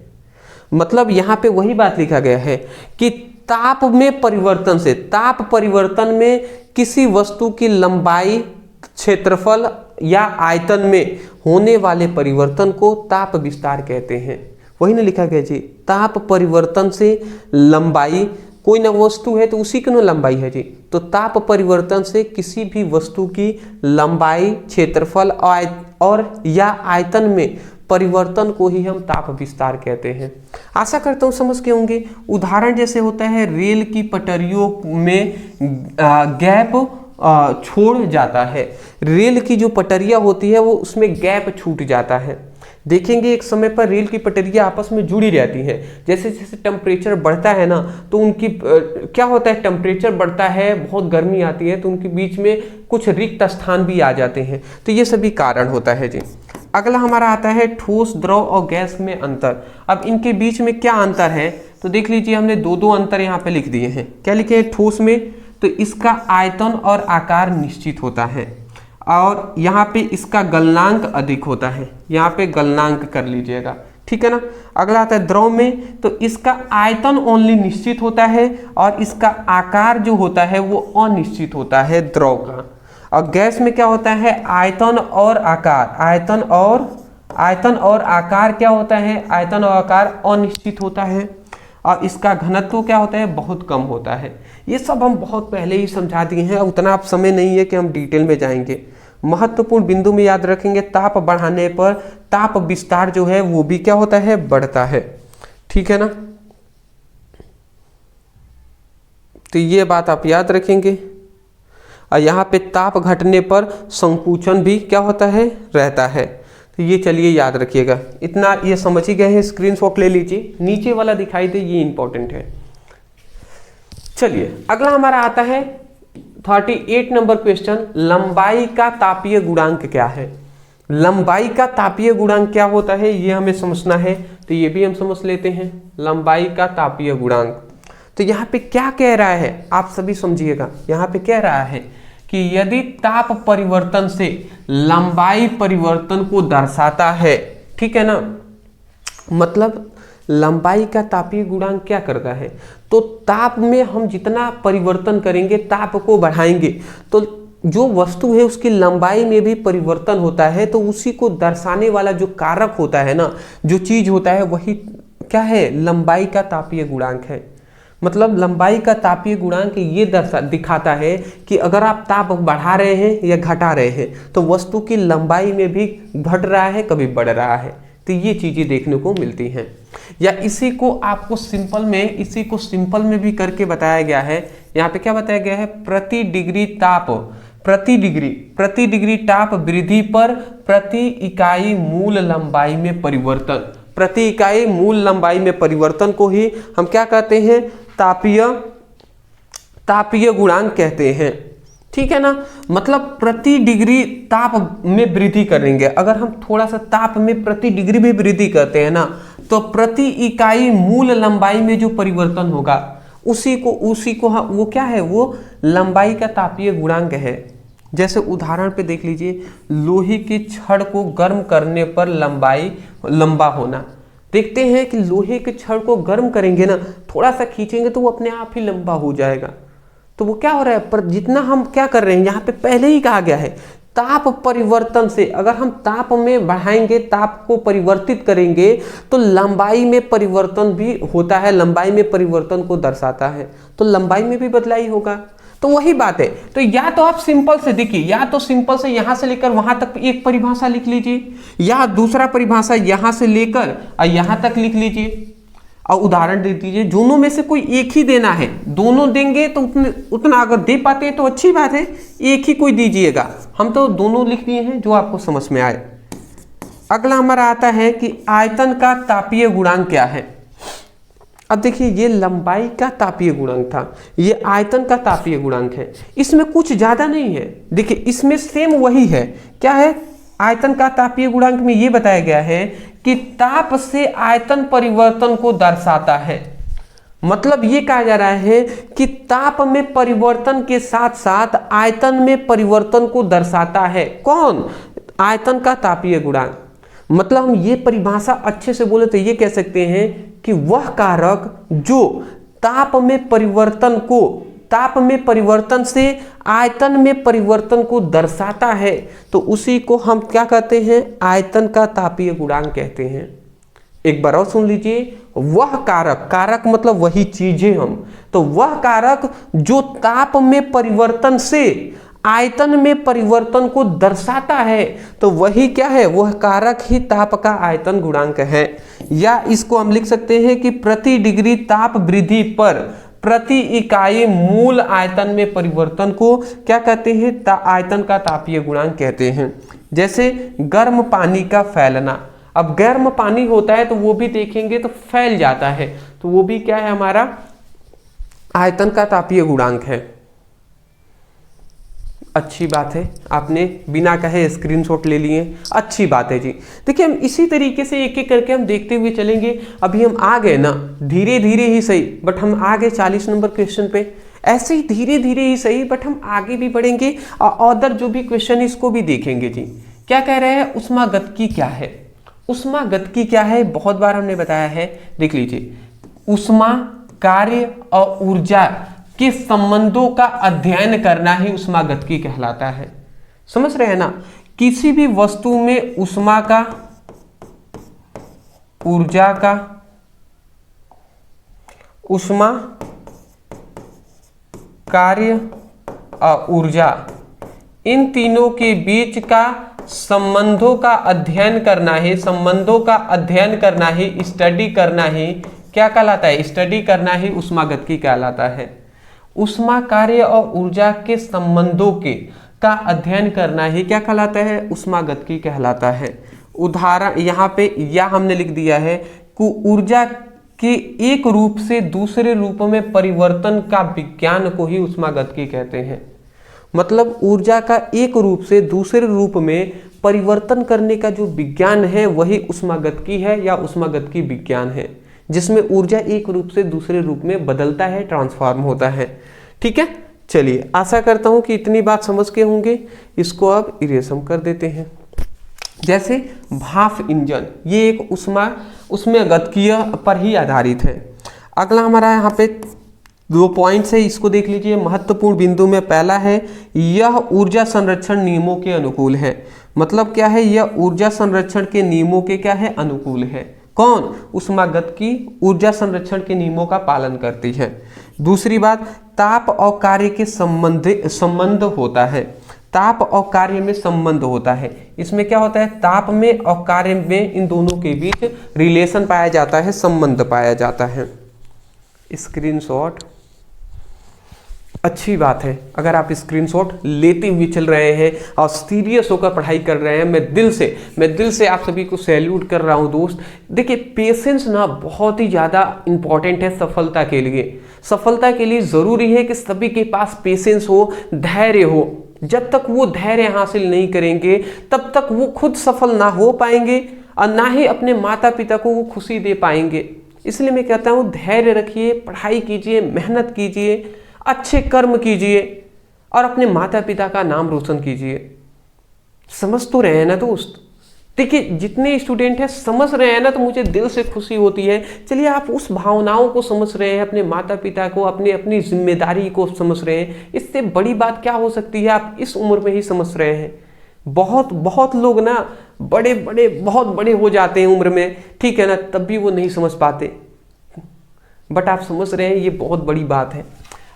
[SPEAKER 1] मतलब यहां पे वही बात लिखा गया है कि ताप में परिवर्तन से, ताप परिवर्तन में किसी वस्तु की लंबाई, क्षेत्रफल या आयतन में होने वाले परिवर्तन को ताप विस्तार कहते हैं। वही ना लिखा गया जी, ताप परिवर्तन से लंबाई, कोई ना वस्तु है तो उसी की ना लंबाई है जी, तो ताप परिवर्तन से किसी भी वस्तु की लंबाई, क्षेत्रफल और या आयतन में परिवर्तन को ही हम ताप विस्तार कहते हैं। आशा करता हूँ समझ के होंगे। उदाहरण जैसे होता है रेल की पटरियों में गैप छोड़ जाता है, रेल की जो पटरियां होती है वो उसमें गैप छूट जाता है। देखेंगे एक समय पर रेल की पटरियां आपस में जुड़ी रहती हैं, जैसे जैसे टेम्परेचर बढ़ता है ना तो उनकी क्या होता है, टेम्परेचर बढ़ता है, बहुत गर्मी आती है तो उनके बीच में कुछ रिक्त स्थान भी आ जाते हैं, तो ये सभी कारण होता है जी। अगला हमारा आता है ठोस, द्रव और गैस में अंतर। अब इनके बीच में क्या अंतर है तो देख लीजिए, हमने दो अंतर यहाँ पे लिख दिए हैं। क्या लिखे हैं, ठोस में तो इसका आयतन और आकार निश्चित होता है और यहाँ पे इसका गलनांक अधिक होता है, यहाँ पे गलनांक कर लीजिएगा, ठीक है ना। अगला आता है द्रव में, तो इसका आयतन ओनली निश्चित होता है और इसका आकार जो होता है वो अनिश्चित होता है द्रव का। और गैस में क्या होता है, आयतन और आकार, आयतन और आकार क्या होता है, आयतन और आकार अनिश्चित होता है और इसका घनत्व क्या होता है, बहुत कम होता है। ये सब हम बहुत पहले ही समझा दिए हैं, उतना आप समय नहीं है कि हम डिटेल में जाएंगे। महत्वपूर्ण बिंदु में याद रखेंगे, ताप बढ़ाने पर ताप विस्तार जो है वो भी क्या होता है, बढ़ता है, ठीक है ना। तो ये बात आप याद रखेंगे। और यहाँ पे ताप घटने पर संकुचन भी क्या होता है, रहता है। तो ये चलिए याद रखिएगा, इतना ये समझ ही गए हैं, स्क्रीनशॉट ले लीजिए, नीचे वाला दिखाई दे, ये इंपॉर्टेंट है। चलिए अगला हमारा आता है 38 नंबर क्वेश्चन, लंबाई का तापीय गुणांक क्या है। लंबाई का तापीय गुणांक क्या होता है ये हमें समझना है, तो ये भी हम समझ लेते हैं, लंबाई का तापीय गुणांक। तो यहाँ पे क्या कह रहा है आप सभी समझिएगा, यहाँ पे कह रहा है कि यदि ताप परिवर्तन से लंबाई परिवर्तन को दर्शाता है, ठीक है ना, मतलब लंबाई का तापीय गुणांक क्या करता है, तो ताप में हम जितना परिवर्तन करेंगे, ताप को बढ़ाएंगे, तो जो वस्तु है उसकी लंबाई में भी परिवर्तन होता है, तो उसी को दर्शाने वाला जो कारक होता है ना, जो चीज होता है, वही क्या है, लंबाई का तापीय गुणांक है। मतलब लंबाई का तापीय गुणांक ये दिखाता है कि अगर आप ताप बढ़ा रहे हैं या घटा रहे हैं तो वस्तु की लंबाई में भी घट रहा है, कभी बढ़ रहा है, तो ये चीजें देखने को मिलती हैं। या इसी को आपको सिंपल में भी करके बताया गया है। यहाँ पे क्या बताया गया है, प्रति डिग्री ताप वृद्धि पर प्रति इकाई मूल लंबाई में परिवर्तन, प्रति इकाई मूल लंबाई में परिवर्तन को ही हम क्या कहते हैं, तापीय गुणांक कहते हैं, ठीक है ना। मतलब प्रति डिग्री ताप में वृद्धि करेंगे, अगर हम थोड़ा सा ताप में प्रति डिग्री में वृद्धि करते हैं ना, तो प्रति इकाई मूल लंबाई में जो परिवर्तन होगा उसी को वो क्या है, वो लंबाई का तापीय गुणांक है। जैसे उदाहरण पे देख लीजिए, लोहे के छड़ को गर्म करने पर लंबा होना। देखते हैं कि लोहे के छड़ को गर्म करेंगे ना, थोड़ा सा खींचेंगे तो वो अपने आप ही लंबा हो जाएगा। तो वो क्या हो रहा है, पर जितना हम क्या कर रहे हैं, यहाँ पे पहले ही कहा गया है ताप परिवर्तन से, अगर हम ताप में बढ़ाएंगे, ताप को परिवर्तित करेंगे तो लंबाई में परिवर्तन भी होता है, लंबाई में परिवर्तन को दर्शाता है, तो लंबाई में भी बदलाव होगा। तो वही बात है, तो या तो आप सिंपल से देखिए, या तो सिंपल से यहां से लेकर वहां तक एक परिभाषा लिख लीजिए, या दूसरा परिभाषा यहां से लेकर और यहां तक लिख लीजिए और उदाहरण दे दीजिए। दोनों में से कोई एक ही देना है, दोनों देंगे तो उतना अगर दे पाते हैं तो अच्छी बात है, एक ही कोई दीजिएगा। हम तो दोनों लिख दिए हैं जो आपको समझ में आए। अगला हमारा आता है कि आयतन का तापीय गुणांक क्या है। अब देखिए, ये लंबाई का तापीय गुणांक था, ये आयतन का तापीय गुणांक है, इसमें कुछ ज्यादा नहीं है। देखिए इसमें सेम वही है, क्या है, आयतन का तापीय गुणांक में ये बताया गया है कि ताप से आयतन परिवर्तन को दर्शाता है। मतलब ये कहा जा रहा है कि ताप में परिवर्तन के साथ साथ आयतन में परिवर्तन को दर्शाता है। कौन? आयतन का तापीय गुणांक। मतलब हम ये परिभाषा अच्छे से बोले तो ये कह सकते हैं कि वह कारक जो ताप में परिवर्तन से आयतन में परिवर्तन को दर्शाता है, तो उसी को हम क्या कहते हैं? आयतन का तापीय गुणांक कहते हैं। एक बार और सुन लीजिए, वह कारक, कारक मतलब वही चीजें हम, तो वह कारक जो ताप में परिवर्तन से आयतन में परिवर्तन को दर्शाता है, तो वही क्या है? वह कारक ही ताप का आयतन गुणांक है। या इसको हम लिख सकते हैं कि प्रति डिग्री ताप वृद्धि पर प्रति इकाई मूल आयतन में परिवर्तन को क्या कहते हैं? आयतन का तापीय गुणांक कहते हैं। जैसे गर्म पानी का फैलना, अब गर्म पानी होता है तो वो भी देखेंगे तो फैल जाता है, तो वो भी क्या है? हमारा आयतन का तापीय गुणांक है। अच्छी बात है, आपने बिना कहे स्क्रीनशॉट ले लिए, अच्छी बात है जी। देखिए हम इसी तरीके से एक एक करके हम देखते हुए चलेंगे। अभी हम आ गए ना, धीरे धीरे ही सही, बट हम आ गए 40 नंबर क्वेश्चन पे। ऐसे ही धीरे धीरे ही सही, बट हम आगे भी बढ़ेंगे और अदर जो भी क्वेश्चन है इसको भी देखेंगे जी। क्या कह रहे हैं? ऊष्मागतिकी क्या है? ऊष्मागतिकी क्या है? बहुत बार हमने बताया है, देख लीजिए। ऊष्मा, कार्य और ऊर्जा के संबंधों का अध्ययन करना ही ऊष्मागतिकी कहलाता है। समझ रहे हैं ना? किसी भी वस्तु में ऊष्मा का, ऊर्जा का, ऊष्मा, कार्य और ऊर्जा, इन तीनों के बीच का संबंधों का अध्ययन करना ही, संबंधों का अध्ययन करना ही, स्टडी करना ही क्या कहलाता है? स्टडी करना ही ऊष्मागतिकी कहलाता है। ऊष्मा, कार्य और ऊर्जा के संबंधों के का अध्ययन करना ही क्या कहलाता है? ऊष्मागतिकी कहलाता है। उदाहरण यहाँ पे या हमने लिख दिया है कि ऊर्जा के एक रूप से दूसरे रूप में परिवर्तन का विज्ञान को ही ऊष्मागतिकी कहते हैं। मतलब ऊर्जा का एक रूप से दूसरे रूप में परिवर्तन करने का जो विज्ञान है वही ऊष्मागतिकी है या ऊष्मागतिकी विज्ञान है, जिसमें ऊर्जा एक रूप से दूसरे रूप में बदलता है, ट्रांसफॉर्म होता है। ठीक है, चलिए आशा करता हूं कि इतनी बात समझ के होंगे। इसको अब इरेज हम कर देते हैं। जैसे भाप इंजन, ये एक ऊष्मागतिकीय पर ही आधारित है। अगला हमारा यहाँ पे 2 पॉइंट्स है, इसको देख लीजिए। महत्वपूर्ण बिंदु में पहला है, यह ऊर्जा संरक्षण नियमों के अनुकूल है। मतलब क्या है? यह ऊर्जा संरक्षण के नियमों के क्या है? अनुकूल है। कौन? ऊष्मागतिकी ऊर्जा संरक्षण के नियमों का पालन करती है। दूसरी बात, ताप और कार्य के संबंध होता है। ताप और कार्य में संबंध होता है। इसमें क्या होता है? ताप में और कार्य में इन दोनों के बीच रिलेशन पाया जाता है, संबंध पाया जाता है। स्क्रीनशॉट, अच्छी बात है अगर आप स्क्रीनशॉट लेते हुए चल रहे हैं और सीरियस होकर पढ़ाई कर रहे हैं। मैं दिल से आप सभी को सैल्यूट कर रहा हूं दोस्त। देखिए पेशेंस ना बहुत ही ज़्यादा इंपॉर्टेंट है सफलता के लिए। सफलता के लिए ज़रूरी है कि सभी के पास पेशेंस हो, धैर्य हो। जब तक वो धैर्य हासिल नहीं करेंगे तब तक वो खुद सफल ना हो पाएंगे और ना ही अपने माता पिता को वो खुशी दे पाएंगे। इसलिए मैं कहता हूँ धैर्य रखिए, पढ़ाई कीजिए, मेहनत कीजिए, अच्छे कर्म कीजिए और अपने माता पिता का नाम रोशन कीजिए। समझ तो रहे हैं ना दोस्त? देखिए जितने स्टूडेंट हैं समझ रहे हैं ना, तो मुझे दिल से खुशी होती है। चलिए आप उस भावनाओं को समझ रहे हैं, अपने माता पिता को, अपनी जिम्मेदारी को समझ रहे हैं। इससे बड़ी बात क्या हो सकती है? आप इस उम्र में ही समझ रहे हैं। बहुत लोग ना बहुत बड़े हो जाते हैं उम्र में, ठीक है ना, तब भी वो नहीं समझ पाते, बट आप समझ रहे हैं, ये बहुत बड़ी बात है।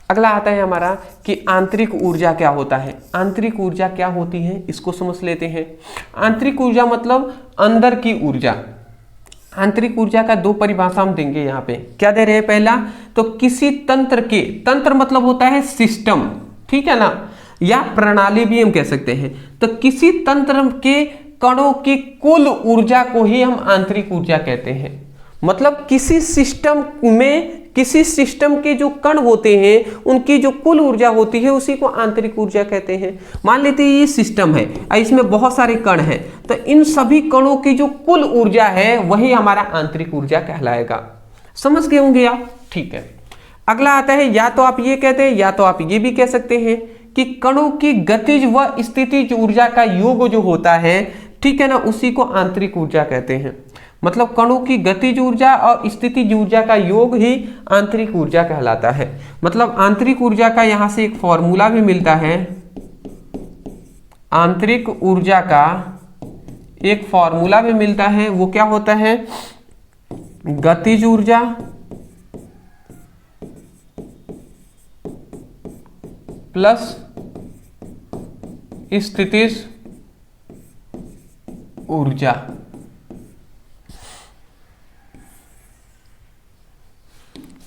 [SPEAKER 1] अगला आता है हमारा कि आंतरिक ऊर्जा क्या होता है। आंतरिक ऊर्जा क्या होती है इसको समझ लेते हैं। आंतरिक ऊर्जा मतलब अंदर की ऊर्जा। आंतरिक ऊर्जा का 2 परिभाषा हम देंगे यहाँ पे। क्या दे रहे हैं? पहला तो किसी तंत्र के, तंत्र मतलब होता है सिस्टम, ठीक है ना, या प्रणाली भी हम कह सकते हैं। तो किसी तंत्र के कणों की कुल ऊर्जा को ही हम आंतरिक ऊर्जा कहते हैं। मतलब किसी सिस्टम में किसी सिस्टम के जो कण होते हैं उनकी जो कुल ऊर्जा होती है उसी को आंतरिक ऊर्जा कहते हैं। मान लेते हैं ये सिस्टम है, इसमें बहुत सारे कण हैं, तो इन सभी कणों की जो कुल ऊर्जा है वही हमारा आंतरिक ऊर्जा कहलाएगा। समझ गए होंगे आप? ठीक है। अगला आता है, या तो आप ये कहते हैं या तो आप ये भी कह सकते हैं कि कणों की गतिज व स्थितिज ऊर्जा का योग जो होता है, ठीक है ना, उसी को आंतरिक ऊर्जा कहते हैं। मतलब कणों की गतिज ऊर्जा और स्थितिज ऊर्जा का योग ही आंतरिक ऊर्जा कहलाता है। मतलब आंतरिक ऊर्जा का यहां से एक फॉर्मूला भी मिलता है। आंतरिक ऊर्जा का एक फॉर्मूला भी मिलता है, वो क्या होता है? गतिज ऊर्जा प्लस स्थितिज ऊर्जा।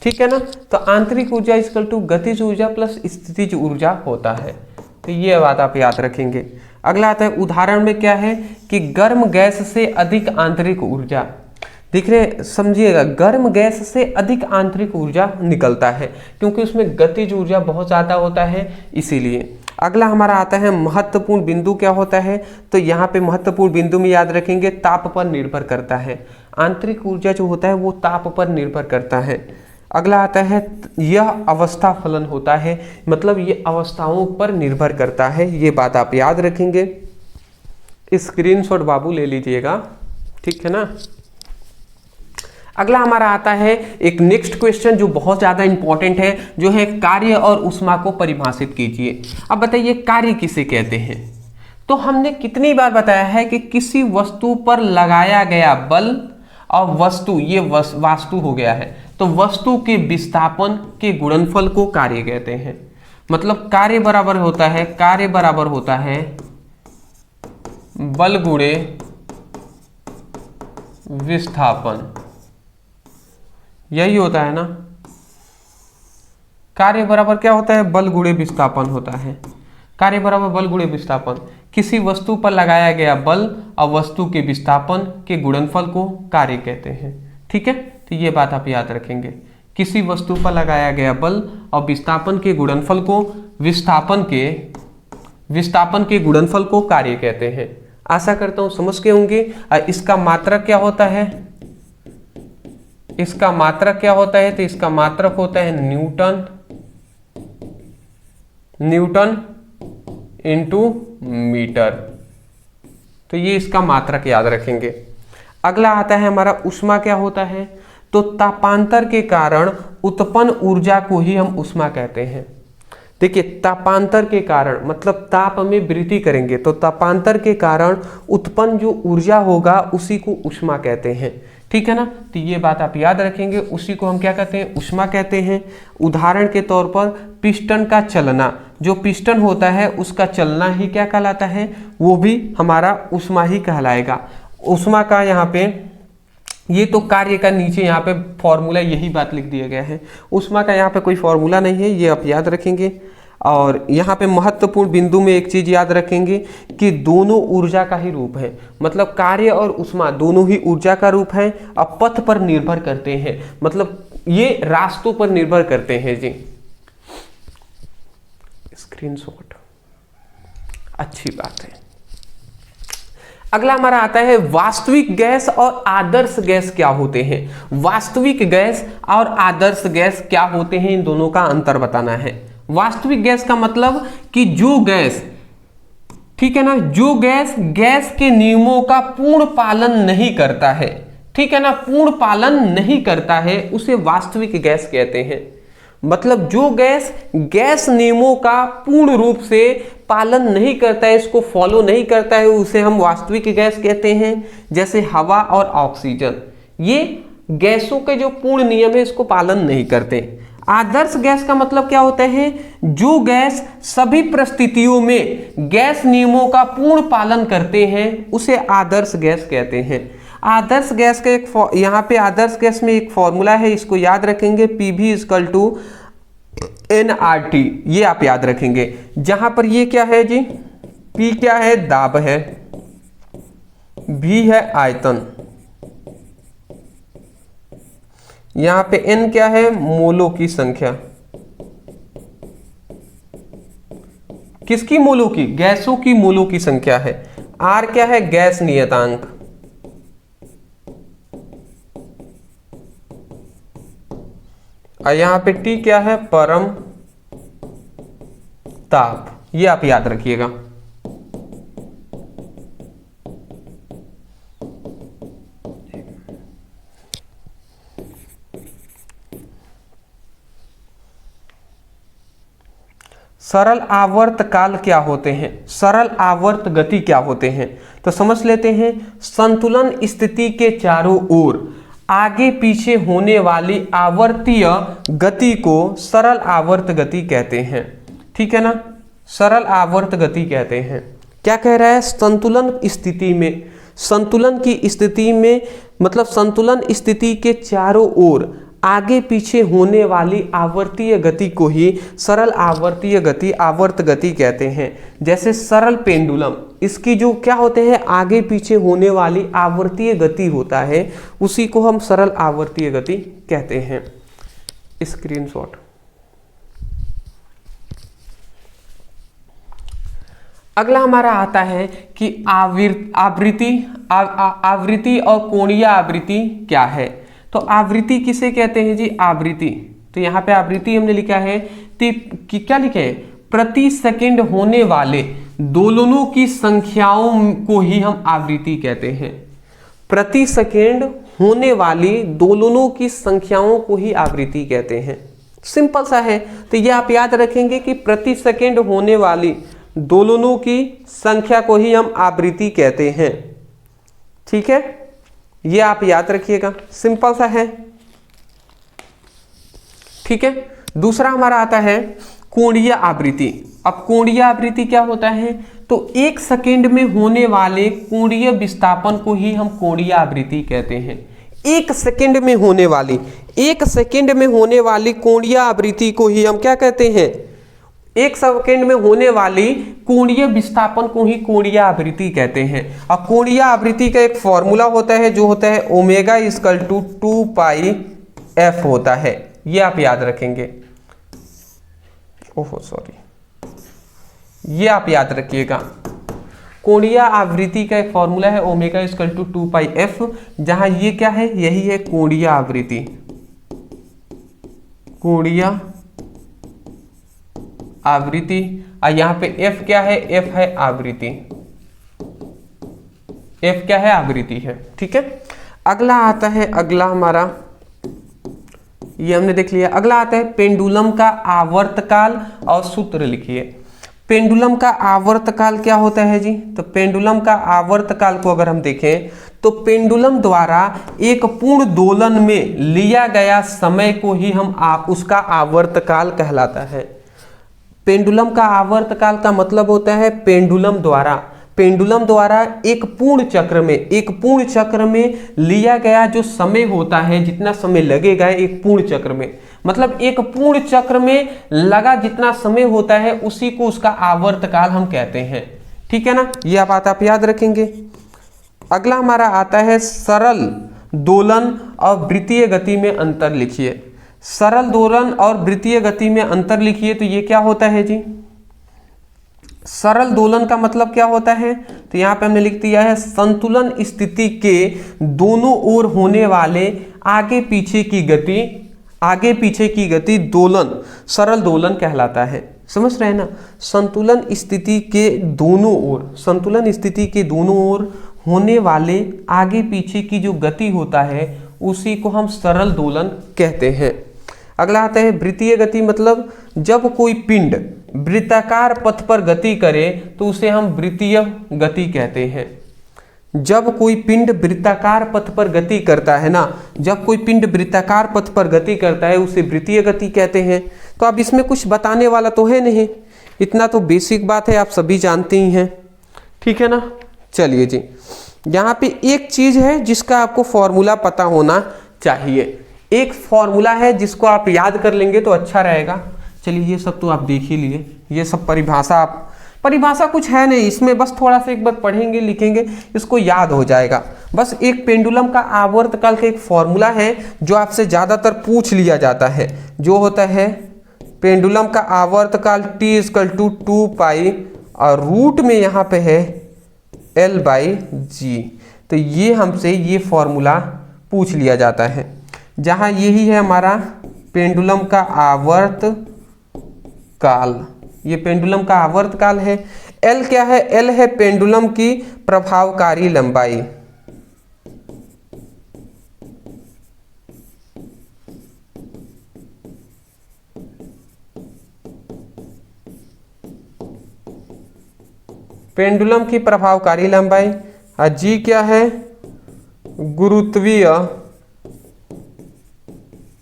[SPEAKER 1] ठीक है ना? तो आंतरिक ऊर्जा इक्वल टू गतिज ऊर्जा प्लस स्थितिज ऊर्जा होता है। तो ये बात आप याद रखेंगे। अगला आता है, उदाहरण में क्या है कि गर्म गैस से अधिक आंतरिक ऊर्जा। देख रहे, समझिएगा, गर्म गैस से अधिक आंतरिक ऊर्जा निकलता है क्योंकि उसमें गतिज ऊर्जा बहुत ज़्यादा होता है, इसीलिए। अगला हमारा आता है महत्वपूर्ण बिंदु क्या होता है? तो यहाँ पे महत्वपूर्ण बिंदु में याद रखेंगे ताप पर निर्भर करता है। आंतरिक ऊर्जा जो होता है वो ताप पर निर्भर करता है। अगला आता है, यह अवस्था फलन होता है, मतलब ये अवस्थाओं पर निर्भर करता है। ये बात आप याद रखेंगे, स्क्रीनशॉट बाबू ले लीजिएगा, ठीक है ना। अगला हमारा आता है एक नेक्स्ट क्वेश्चन जो बहुत ज़्यादा इंपॉर्टेंट है, जो है कार्य और ऊष्मा को परिभाषित कीजिए। अब बताइए कार्य किसे कहते हैं? तो हमने कितनी बार बताया है कि किसी वस्तु पर लगाया गया बल और वस्तु, ये वास्तु हो गया है, तो वस्तु के विस्थापन के गुणनफल को कार्य कहते हैं। मतलब कार्य बराबर होता है, कार्य बराबर होता है बल गुणे विस्थापन, यही होता है ना। कार्य बराबर क्या होता है? बल गुणे विस्थापन होता है। कार्य बराबर बल गुणे विस्थापन, किसी वस्तु पर लगाया गया बल और वस्तु के विस्थापन के गुणनफल को कार्य कहते हैं। ठीक है, तो ये बात आप याद रखेंगे, किसी वस्तु पर लगाया गया बल और विस्थापन के गुणनफल को विस्थापन के गुणनफल को कार्य कहते हैं। आशा करता हूं समझ के होंगे। इसका मात्रक क्या होता है? इसका मात्रक क्या होता है? तो इसका मात्रक होता है न्यूटन इंटू मीटर। तो ये इसका मात्रक याद रखेंगे। अगला आता है हमारा ऊष्मा क्या होता है? तो तापांतर के कारण उत्पन्न ऊर्जा को ही हम ऊष्मा कहते हैं। देखिए, तापांतर के कारण मतलब ताप में वृद्धि करेंगे तो तापांतर के कारण उत्पन्न जो ऊर्जा होगा उसी को ऊष्मा कहते हैं। ठीक है ना? तो ये बात आप याद रखेंगे, उसी को हम क्या कहते हैं? ऊष्मा कहते हैं। उदाहरण के तौर पर पिस्टन का चलना, जो पिस्टन होता है उसका चलना ही क्या कहलाता है? वो भी हमारा ऊष्मा ही कहलाएगा। ऊष्मा का यहाँ पे ये तो कार्य का नीचे यहाँ पे फॉर्मूला यही बात लिख दिया गया है। ऊष्मा का यहाँ पे कोई फॉर्मूला नहीं है, ये आप याद रखेंगे। और यहाँ पे महत्वपूर्ण बिंदु में एक चीज याद रखेंगे कि दोनों ऊर्जा का ही रूप है। मतलब कार्य और ऊष्मा दोनों ही ऊर्जा का रूप है और पथ पर निर्भर करते हैं, मतलब ये रास्तों पर निर्भर करते हैं जी। स्क्रीनशॉट, अच्छी बात है। अगला हमारा आता है वास्तविक गैस और आदर्श गैस क्या होते हैं। वास्तविक गैस और आदर्श गैस क्या होते हैं, इन दोनों का अंतर बताना है। वास्तविक गैस का मतलब कि जो गैस, ठीक है ना, जो गैस के नियमों का पूर्ण पालन नहीं करता है, ठीक है ना, पूर्ण पालन नहीं करता है, उसे वास्तविक गैस कहते हैं। मतलब जो गैस नियमों का पूर्ण रूप से पालन नहीं करता है, इसको फॉलो नहीं करता है, उसे हम वास्तविक गैस कहते हैं। जैसे हवा और ऑक्सीजन, ये गैसों के जो पूर्ण नियम है इसको पालन नहीं करते। आदर्श गैस का मतलब क्या होता है? जो गैस सभी परिस्थितियों में गैस नियमों का पूर्ण पालन करते हैं उसे आदर्श गैस कहते हैं। आदर्श गैस का एक यहाँ पे आदर्श गैस में एक फॉर्मूला है, इसको याद रखेंगे, PV = nRT, ये आप याद रखेंगे। जहां पर ये क्या है जी? P क्या है? दाब है, V है आयतन, यहां पे n क्या है, मोलों की संख्या। किसकी मोलों की, गैसों की मोलों की संख्या है। r क्या है, गैस नियतांक। और यहां पे T क्या है, परम ताप। ये आप याद रखिएगा। सरल आवर्त काल क्या होते हैं, सरल आवर्त गति क्या होते हैं, तो समझ लेते हैं। संतुलन स्थिति के चारों ओर आगे पीछे होने वाली आवर्तीय गति को सरल आवर्त गति कहते हैं। ठीक है ना, सरल आवर्त गति कहते हैं। क्या कह रहा है, संतुलन स्थिति में, संतुलन की स्थिति में मतलब संतुलन स्थिति के चारों ओर आगे पीछे होने वाली आवर्तीय गति को ही सरल आवर्तीय गति, आवर्त गति कहते हैं। जैसे सरल पेंडुलम, इसकी जो क्या होते हैं, आगे पीछे होने वाली आवर्तीय गति होता है, उसी को हम सरल आवर्तीय गति कहते हैं। स्क्रीनशॉट। अगला हमारा आता है कि आवृत्ति और कोणीय आवृत्ति क्या है। तो आवृत्ति किसे कहते हैं जी, आवृत्ति। तो यहाँ पे आवृत्ति हमने लिखा है कि क्या लिखे हैं, प्रति सेकंड होने वाले दोलनों की संख्याओं को ही हम आवृत्ति कहते हैं। प्रति सेकंड होने वाली दोलनों की संख्याओं को ही आवृत्ति कहते हैं। सिंपल सा है। तो ये आप याद रखेंगे कि प्रति सेकंड होने वाली दोलनों की संख्या को ही हम आवृत्ति कहते हैं। ठीक है, ये आप याद रखिएगा, सिंपल सा है। ठीक है, दूसरा हमारा आता है कोणीय आवृत्ति। अब कोणीय आवृत्ति क्या होता है, तो एक सेकंड में होने वाले कोणीय विस्थापन को ही हम कोणीय आवृत्ति कहते हैं। एक सेकंड में होने वाली, एक सेकंड में होने वाली कोणीय आवृत्ति को ही हम क्या कहते हैं, एक सेकंड में होने वाली कोणीय विस्थापन को ही कोणीय आवृत्ति कहते हैं। और कोणीय आवृत्ति का एक फॉर्मूला होता है जो होता है omega equal to 2 pi f होता है। ये आप याद रखेंगे। ओहो सॉरी, ये आप याद रखिएगा। कोणीय आवृत्ति का एक फॉर्मूला है omega equal to 2 pi f, जहां ये क्या है, यही है कोणीय आवृत्ति। कोणीय आवृत्ति। और यहां पे f क्या है, f है आवृत्ति। f क्या है, आवृत्ति है। ठीक है, अगला आता है, अगला हमारा ये हमने देख लिया। अगला आता है पेंडुलम का आवर्तकाल और सूत्र लिखिए। पेंडुलम का आवर्तकाल क्या होता है जी, तो पेंडुलम का आवर्तकाल को अगर हम देखें तो पेंडुलम द्वारा एक पूर्ण दोलन में लिया गया समय को ही हम उसका आवर्तकाल कहलाता है। पेंडुलम का आवर्तकाल का मतलब होता है पेंडुलम द्वारा एक पूर्ण चक्र में लिया गया जो समय होता है, जितना समय लगेगा एक पूर्ण चक्र में, मतलब एक पूर्ण चक्र में लगा जितना समय होता है उसी को उसका आवर्तकाल हम कहते हैं। ठीक है ना, यह बात आप याद रखेंगे। अगला हमारा आता है सरल दोलन और वृत्तीय गति में अंतर लिखिए। सरल दोलन और वृत्तीय गति में अंतर लिखिए। तो ये क्या होता है जी, सरल दोलन का मतलब क्या होता है, तो यहाँ पे हमने लिख दिया है संतुलन स्थिति के दोनों ओर होने वाले आगे पीछे की गति दोलन सरल दोलन कहलाता है। समझ रहे हैं ना, संतुलन स्थिति के दोनों ओर होने वाले आगे पीछे की जो गति होता है उसी को हम सरल दोलन कहते हैं। अगला आता है वृत्तीय गति, मतलब जब कोई पिंड वृत्ताकार पथ पर गति करे तो उसे हम वृत्तीय गति कहते हैं। जब कोई पिंड वृत्ताकार पथ पर गति करता है ना, जब कोई पिंड वृत्ताकार पथ पर गति करता है उसे वृत्तीय गति कहते हैं। तो अब इसमें कुछ बताने वाला तो है नहीं, इतना तो बेसिक बात है, आप सभी जानते ही हैं। ठीक है ना, चलिए जी, यहाँ पे एक चीज है जिसका आपको फॉर्मूला पता होना चाहिए। एक फॉर्मूला है जिसको आप याद कर लेंगे तो अच्छा रहेगा। चलिए, ये सब तो आप देख ही लिए, ये सब परिभाषा कुछ है नहीं इसमें, बस थोड़ा सा एक बार पढ़ेंगे लिखेंगे इसको याद हो जाएगा। बस एक पेंडुलम का आवर्तकाल का एक फॉर्मूला है जो आपसे ज्यादातर पूछ लिया जाता है, जो होता है पेंडुलम का आवर्तकाल t इक्वल टू 2 पाई और रूट में यहाँ पे है L/g। तो ये हमसे ये फॉर्मूला पूछ लिया जाता है, जहाँ यही है हमारा पेंडुलम का आवर्त काल। ये पेंडुलम का आवर्त काल है। L क्या है? L है पेंडुलम की प्रभावकारी लंबाई। पेंडुलम की प्रभावकारी लंबाई। और G क्या है? गुरुत्वीय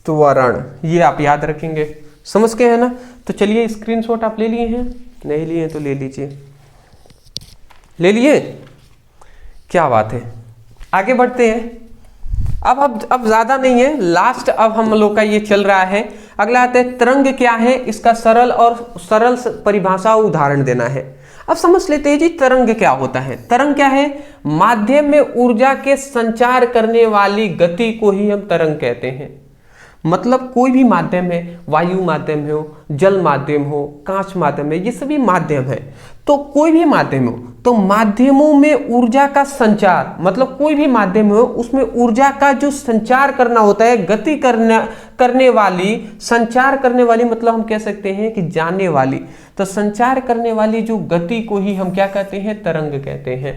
[SPEAKER 1] त्वरण। ये आप याद रखेंगे, समझ के है ना। तो चलिए स्क्रीनशॉट आप ले लिए हैं, नहीं लिए तो ले लीजिए। ले लिए? क्या बात है, आगे बढ़ते हैं। अब ज्यादा नहीं है, लास्ट अब हम लोग का ये चल रहा है। अगला आता है तरंग क्या है, इसका सरल परिभाषा उदाहरण देना है। अब समझ लेते हैं जी तरंग क्या होता है। तरंग क्या है? माध्यम में ऊर्जा के संचार करने वाली गति को ही हम तरंग कहते हैं। मतलब कोई भी माध्यम है, वायु माध्यम हो, जल माध्यम हो, कांच माध्यम है, ये सभी माध्यम है। तो कोई भी माध्यम हो, तो माध्यमों में ऊर्जा का संचार, मतलब कोई भी माध्यम हो उसमें ऊर्जा का जो संचार करना होता है, गति करने वाली, संचार करने वाली, मतलब हम कह सकते हैं कि जाने वाली। तो संचार करने वाली जो गति को ही हम क्या कहते हैं? तरंग कहते हैं।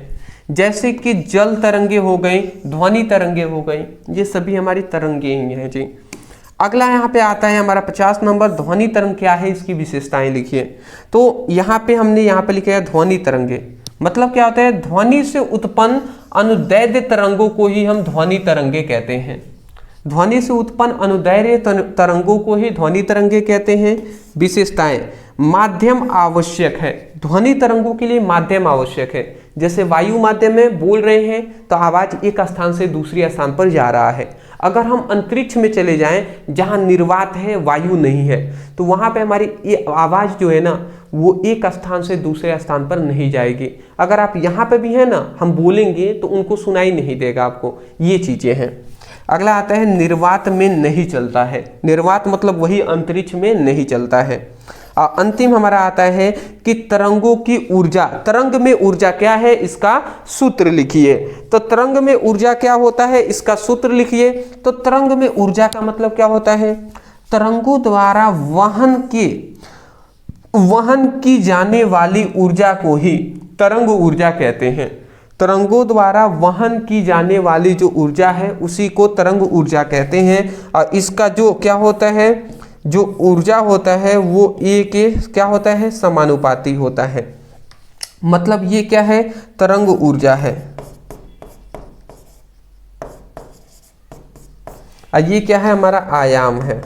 [SPEAKER 1] जैसे कि जल तरंगे हो गई, ध्वनि तरंगे हो गई, ये सभी हमारी तरंगे ही हैं जी। अगला यहाँ पे आता है हमारा 50 नंबर, ध्वनि तरंग क्या है, इसकी विशेषताएं लिखिए। तो यहाँ पे हमने यहाँ पे लिखा है ध्वनि तरंगे। मतलब क्या होता है? ध्वनि से उत्पन्न अनुदैर्ध्य तरंगों को ही हम ध्वनि तरंगे कहते हैं। ध्वनि से उत्पन्न अनुदैर्ध्य तरंगों को ही ध्वनि तरंगे कहते हैं। विशेषताएं, माध्यम आवश्यक है, ध्वनि तरंगों के लिए माध्यम आवश्यक है। जैसे वायु माध्यम में बोल रहे हैं तो आवाज एक स्थान से दूसरे स्थान पर जा रहा है। अगर हम अंतरिक्ष में चले जाएं जहां निर्वात है, वायु नहीं है, तो वहां पे हमारी ये आवाज जो है ना वो एक स्थान से दूसरे स्थान पर नहीं जाएगी। अगर आप यहाँ पे भी है ना, हम बोलेंगे तो उनको सुनाई नहीं देगा आपको। ये चीजें हैं। अगला आता है निर्वात में नहीं चलता है। निर्वात मतलब वही अंतरिक्ष में नहीं चलता है। अंतिम हमारा आता है कि तरंगों की ऊर्जा। तरंग में ऊर्जा क्या है, इसका सूत्र लिखिए। तो तरंग में ऊर्जा क्या होता है, इसका सूत्र लिखिए। तो तरंग में ऊर्जा का मतलब क्या होता है? तरंगों द्वारा वहन की जाने वाली ऊर्जा को ही तरंग ऊर्जा कहते हैं। तरंगों द्वारा वहन की जाने वाली जो ऊर्जा है उसी को तरंग ऊर्जा कहते हैं। और इसका जो क्या होता है, जो ऊर्जा होता है वो ए के क्या होता है? समानुपाती होता है। मतलब ये क्या है? तरंग ऊर्जा है। और ये क्या है? हमारा आयाम है।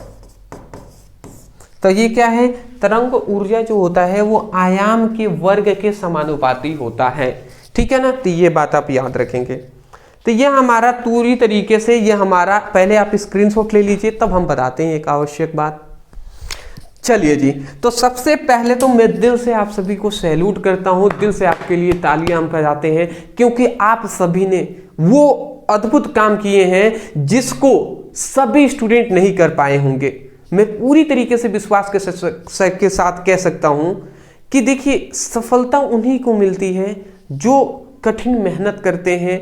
[SPEAKER 1] तो ये क्या है? तरंग ऊर्जा जो होता है वो आयाम के वर्ग के समानुपाती होता है। ठीक है ना। तो ये बात आप याद रखेंगे। तो ये हमारा पूरी तरीके से ये हमारा, पहले आप स्क्रीनशॉट ले लीजिए तब हम बताते हैं एक आवश्यक बात। चलिए जी, तो सबसे पहले तो मैं दिल से आप सभी को सैल्यूट करता हूं, दिल से आपके लिए तालियां हम बजाते हैं, क्योंकि आप सभी ने वो अद्भुत काम किए हैं जिसको सभी स्टूडेंट नहीं कर पाए होंगे। मैं पूरी तरीके से विश्वास के साथ कह सकता हूं कि देखिए सफलता उन्हीं को मिलती है जो कठिन मेहनत करते हैं।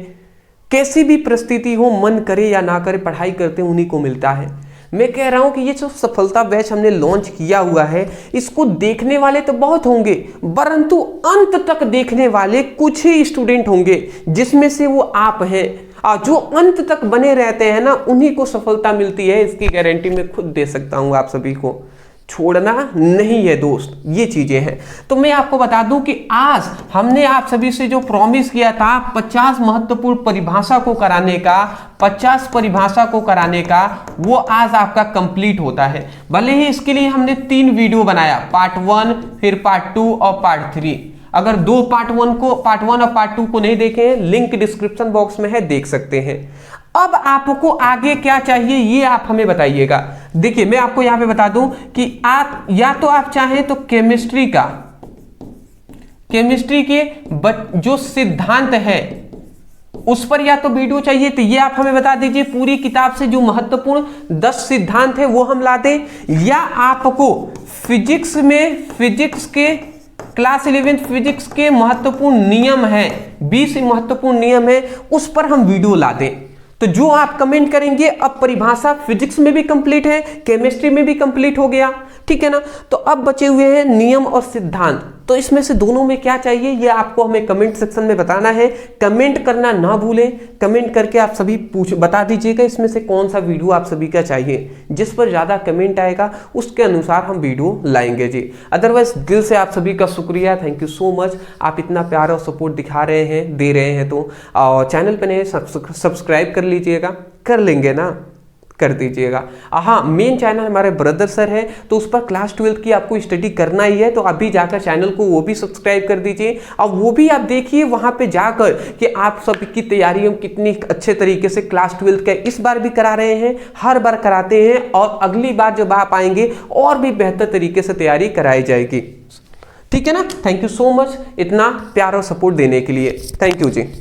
[SPEAKER 1] कैसी भी परिस्थिति हो, मन करे या ना करे, पढ़ाई करते हैं, उन्हीं को मिलता है। मैं कह रहा हूं कि ये जो सफलता बैच हमने लॉन्च किया हुआ है, इसको देखने वाले तो बहुत होंगे, परंतु अंत तक देखने वाले कुछ ही स्टूडेंट होंगे, जिसमें से वो आप हैं। और जो अंत तक बने रहते हैं ना, उन्हीं को सफलता मिलती है। इसकी गारंटी मैं खुद दे सकता हूं आप सभी को। छोड़ना नहीं है दोस्त, ये चीजें हैं। तो मैं आपको बता दूं कि आज हमने आप सभी से जो प्रॉमिस किया था 50 महत्वपूर्ण परिभाषा को कराने का, 50 परिभाषा को कराने का, वो आज आपका कंप्लीट होता है। भले ही इसके लिए हमने 3 वीडियो बनाया, पार्ट 1, फिर पार्ट 2 और पार्ट 3। अगर पार्ट 1 और पार्ट 2 को नहीं देखे, लिंक डिस्क्रिप्शन बॉक्स में है, देख सकते हैं। अब आपको आगे क्या चाहिए ये आप हमें बताइएगा। देखिए मैं आपको यहां पे बता दूं कि आप या तो आप चाहें तो केमिस्ट्री के जो सिद्धांत है उस पर या तो वीडियो चाहिए तो ये आप हमें बता दीजिए, पूरी किताब से जो महत्वपूर्ण 10 सिद्धांत है वो हम ला दें, या आपको फिजिक्स में फिजिक्स के क्लास 11 फिजिक्स के महत्वपूर्ण नियम है, 20 महत्वपूर्ण नियम है, उस पर हम वीडियो ला दें। तो जो आप कमेंट करेंगे, अब परिभाषा फिजिक्स में भी कंप्लीट है, केमिस्ट्री में भी कंप्लीट हो गया, ठीक है ना। तो अब बचे हुए हैं नियम और सिद्धांत। तो इसमें से दोनों में क्या चाहिए ये आपको हमें कमेंट सेक्शन में बताना है। कमेंट करना ना भूलें, कमेंट करके आप सभी बता दीजिएगा इसमें से कौन सा वीडियो आप सभी का चाहिए। जिस पर ज़्यादा कमेंट आएगा उसके अनुसार हम वीडियो लाएंगे जी। अदरवाइज दिल से आप सभी का शुक्रिया, थैंक यू सो मच। आप इतना प्यार और सपोर्ट दिखा रहे हैं, दे रहे हैं, तो चैनल पर नए सब्सक्राइब कर लीजिएगा, कर लेंगे ना, कर दीजिएगा। हाँ, मेन चैनल हमारे ब्रदर सर है, तो उस पर क्लास 12 की आपको स्टडी करना ही है, तो अभी जाकर चैनल को वो भी सब्सक्राइब कर दीजिए और वो भी आप देखिए वहाँ पे जाकर कि आप सब की तैयारी हम कितनी अच्छे तरीके से क्लास 12 का इस बार भी करा रहे हैं, हर बार कराते हैं, और अगली बार जब आप आएंगे और भी बेहतर तरीके से तैयारी कराई जाएगी, ठीक है ना। थैंक यू सो मच इतना प्यार और सपोर्ट देने के लिए, थैंक यू जी।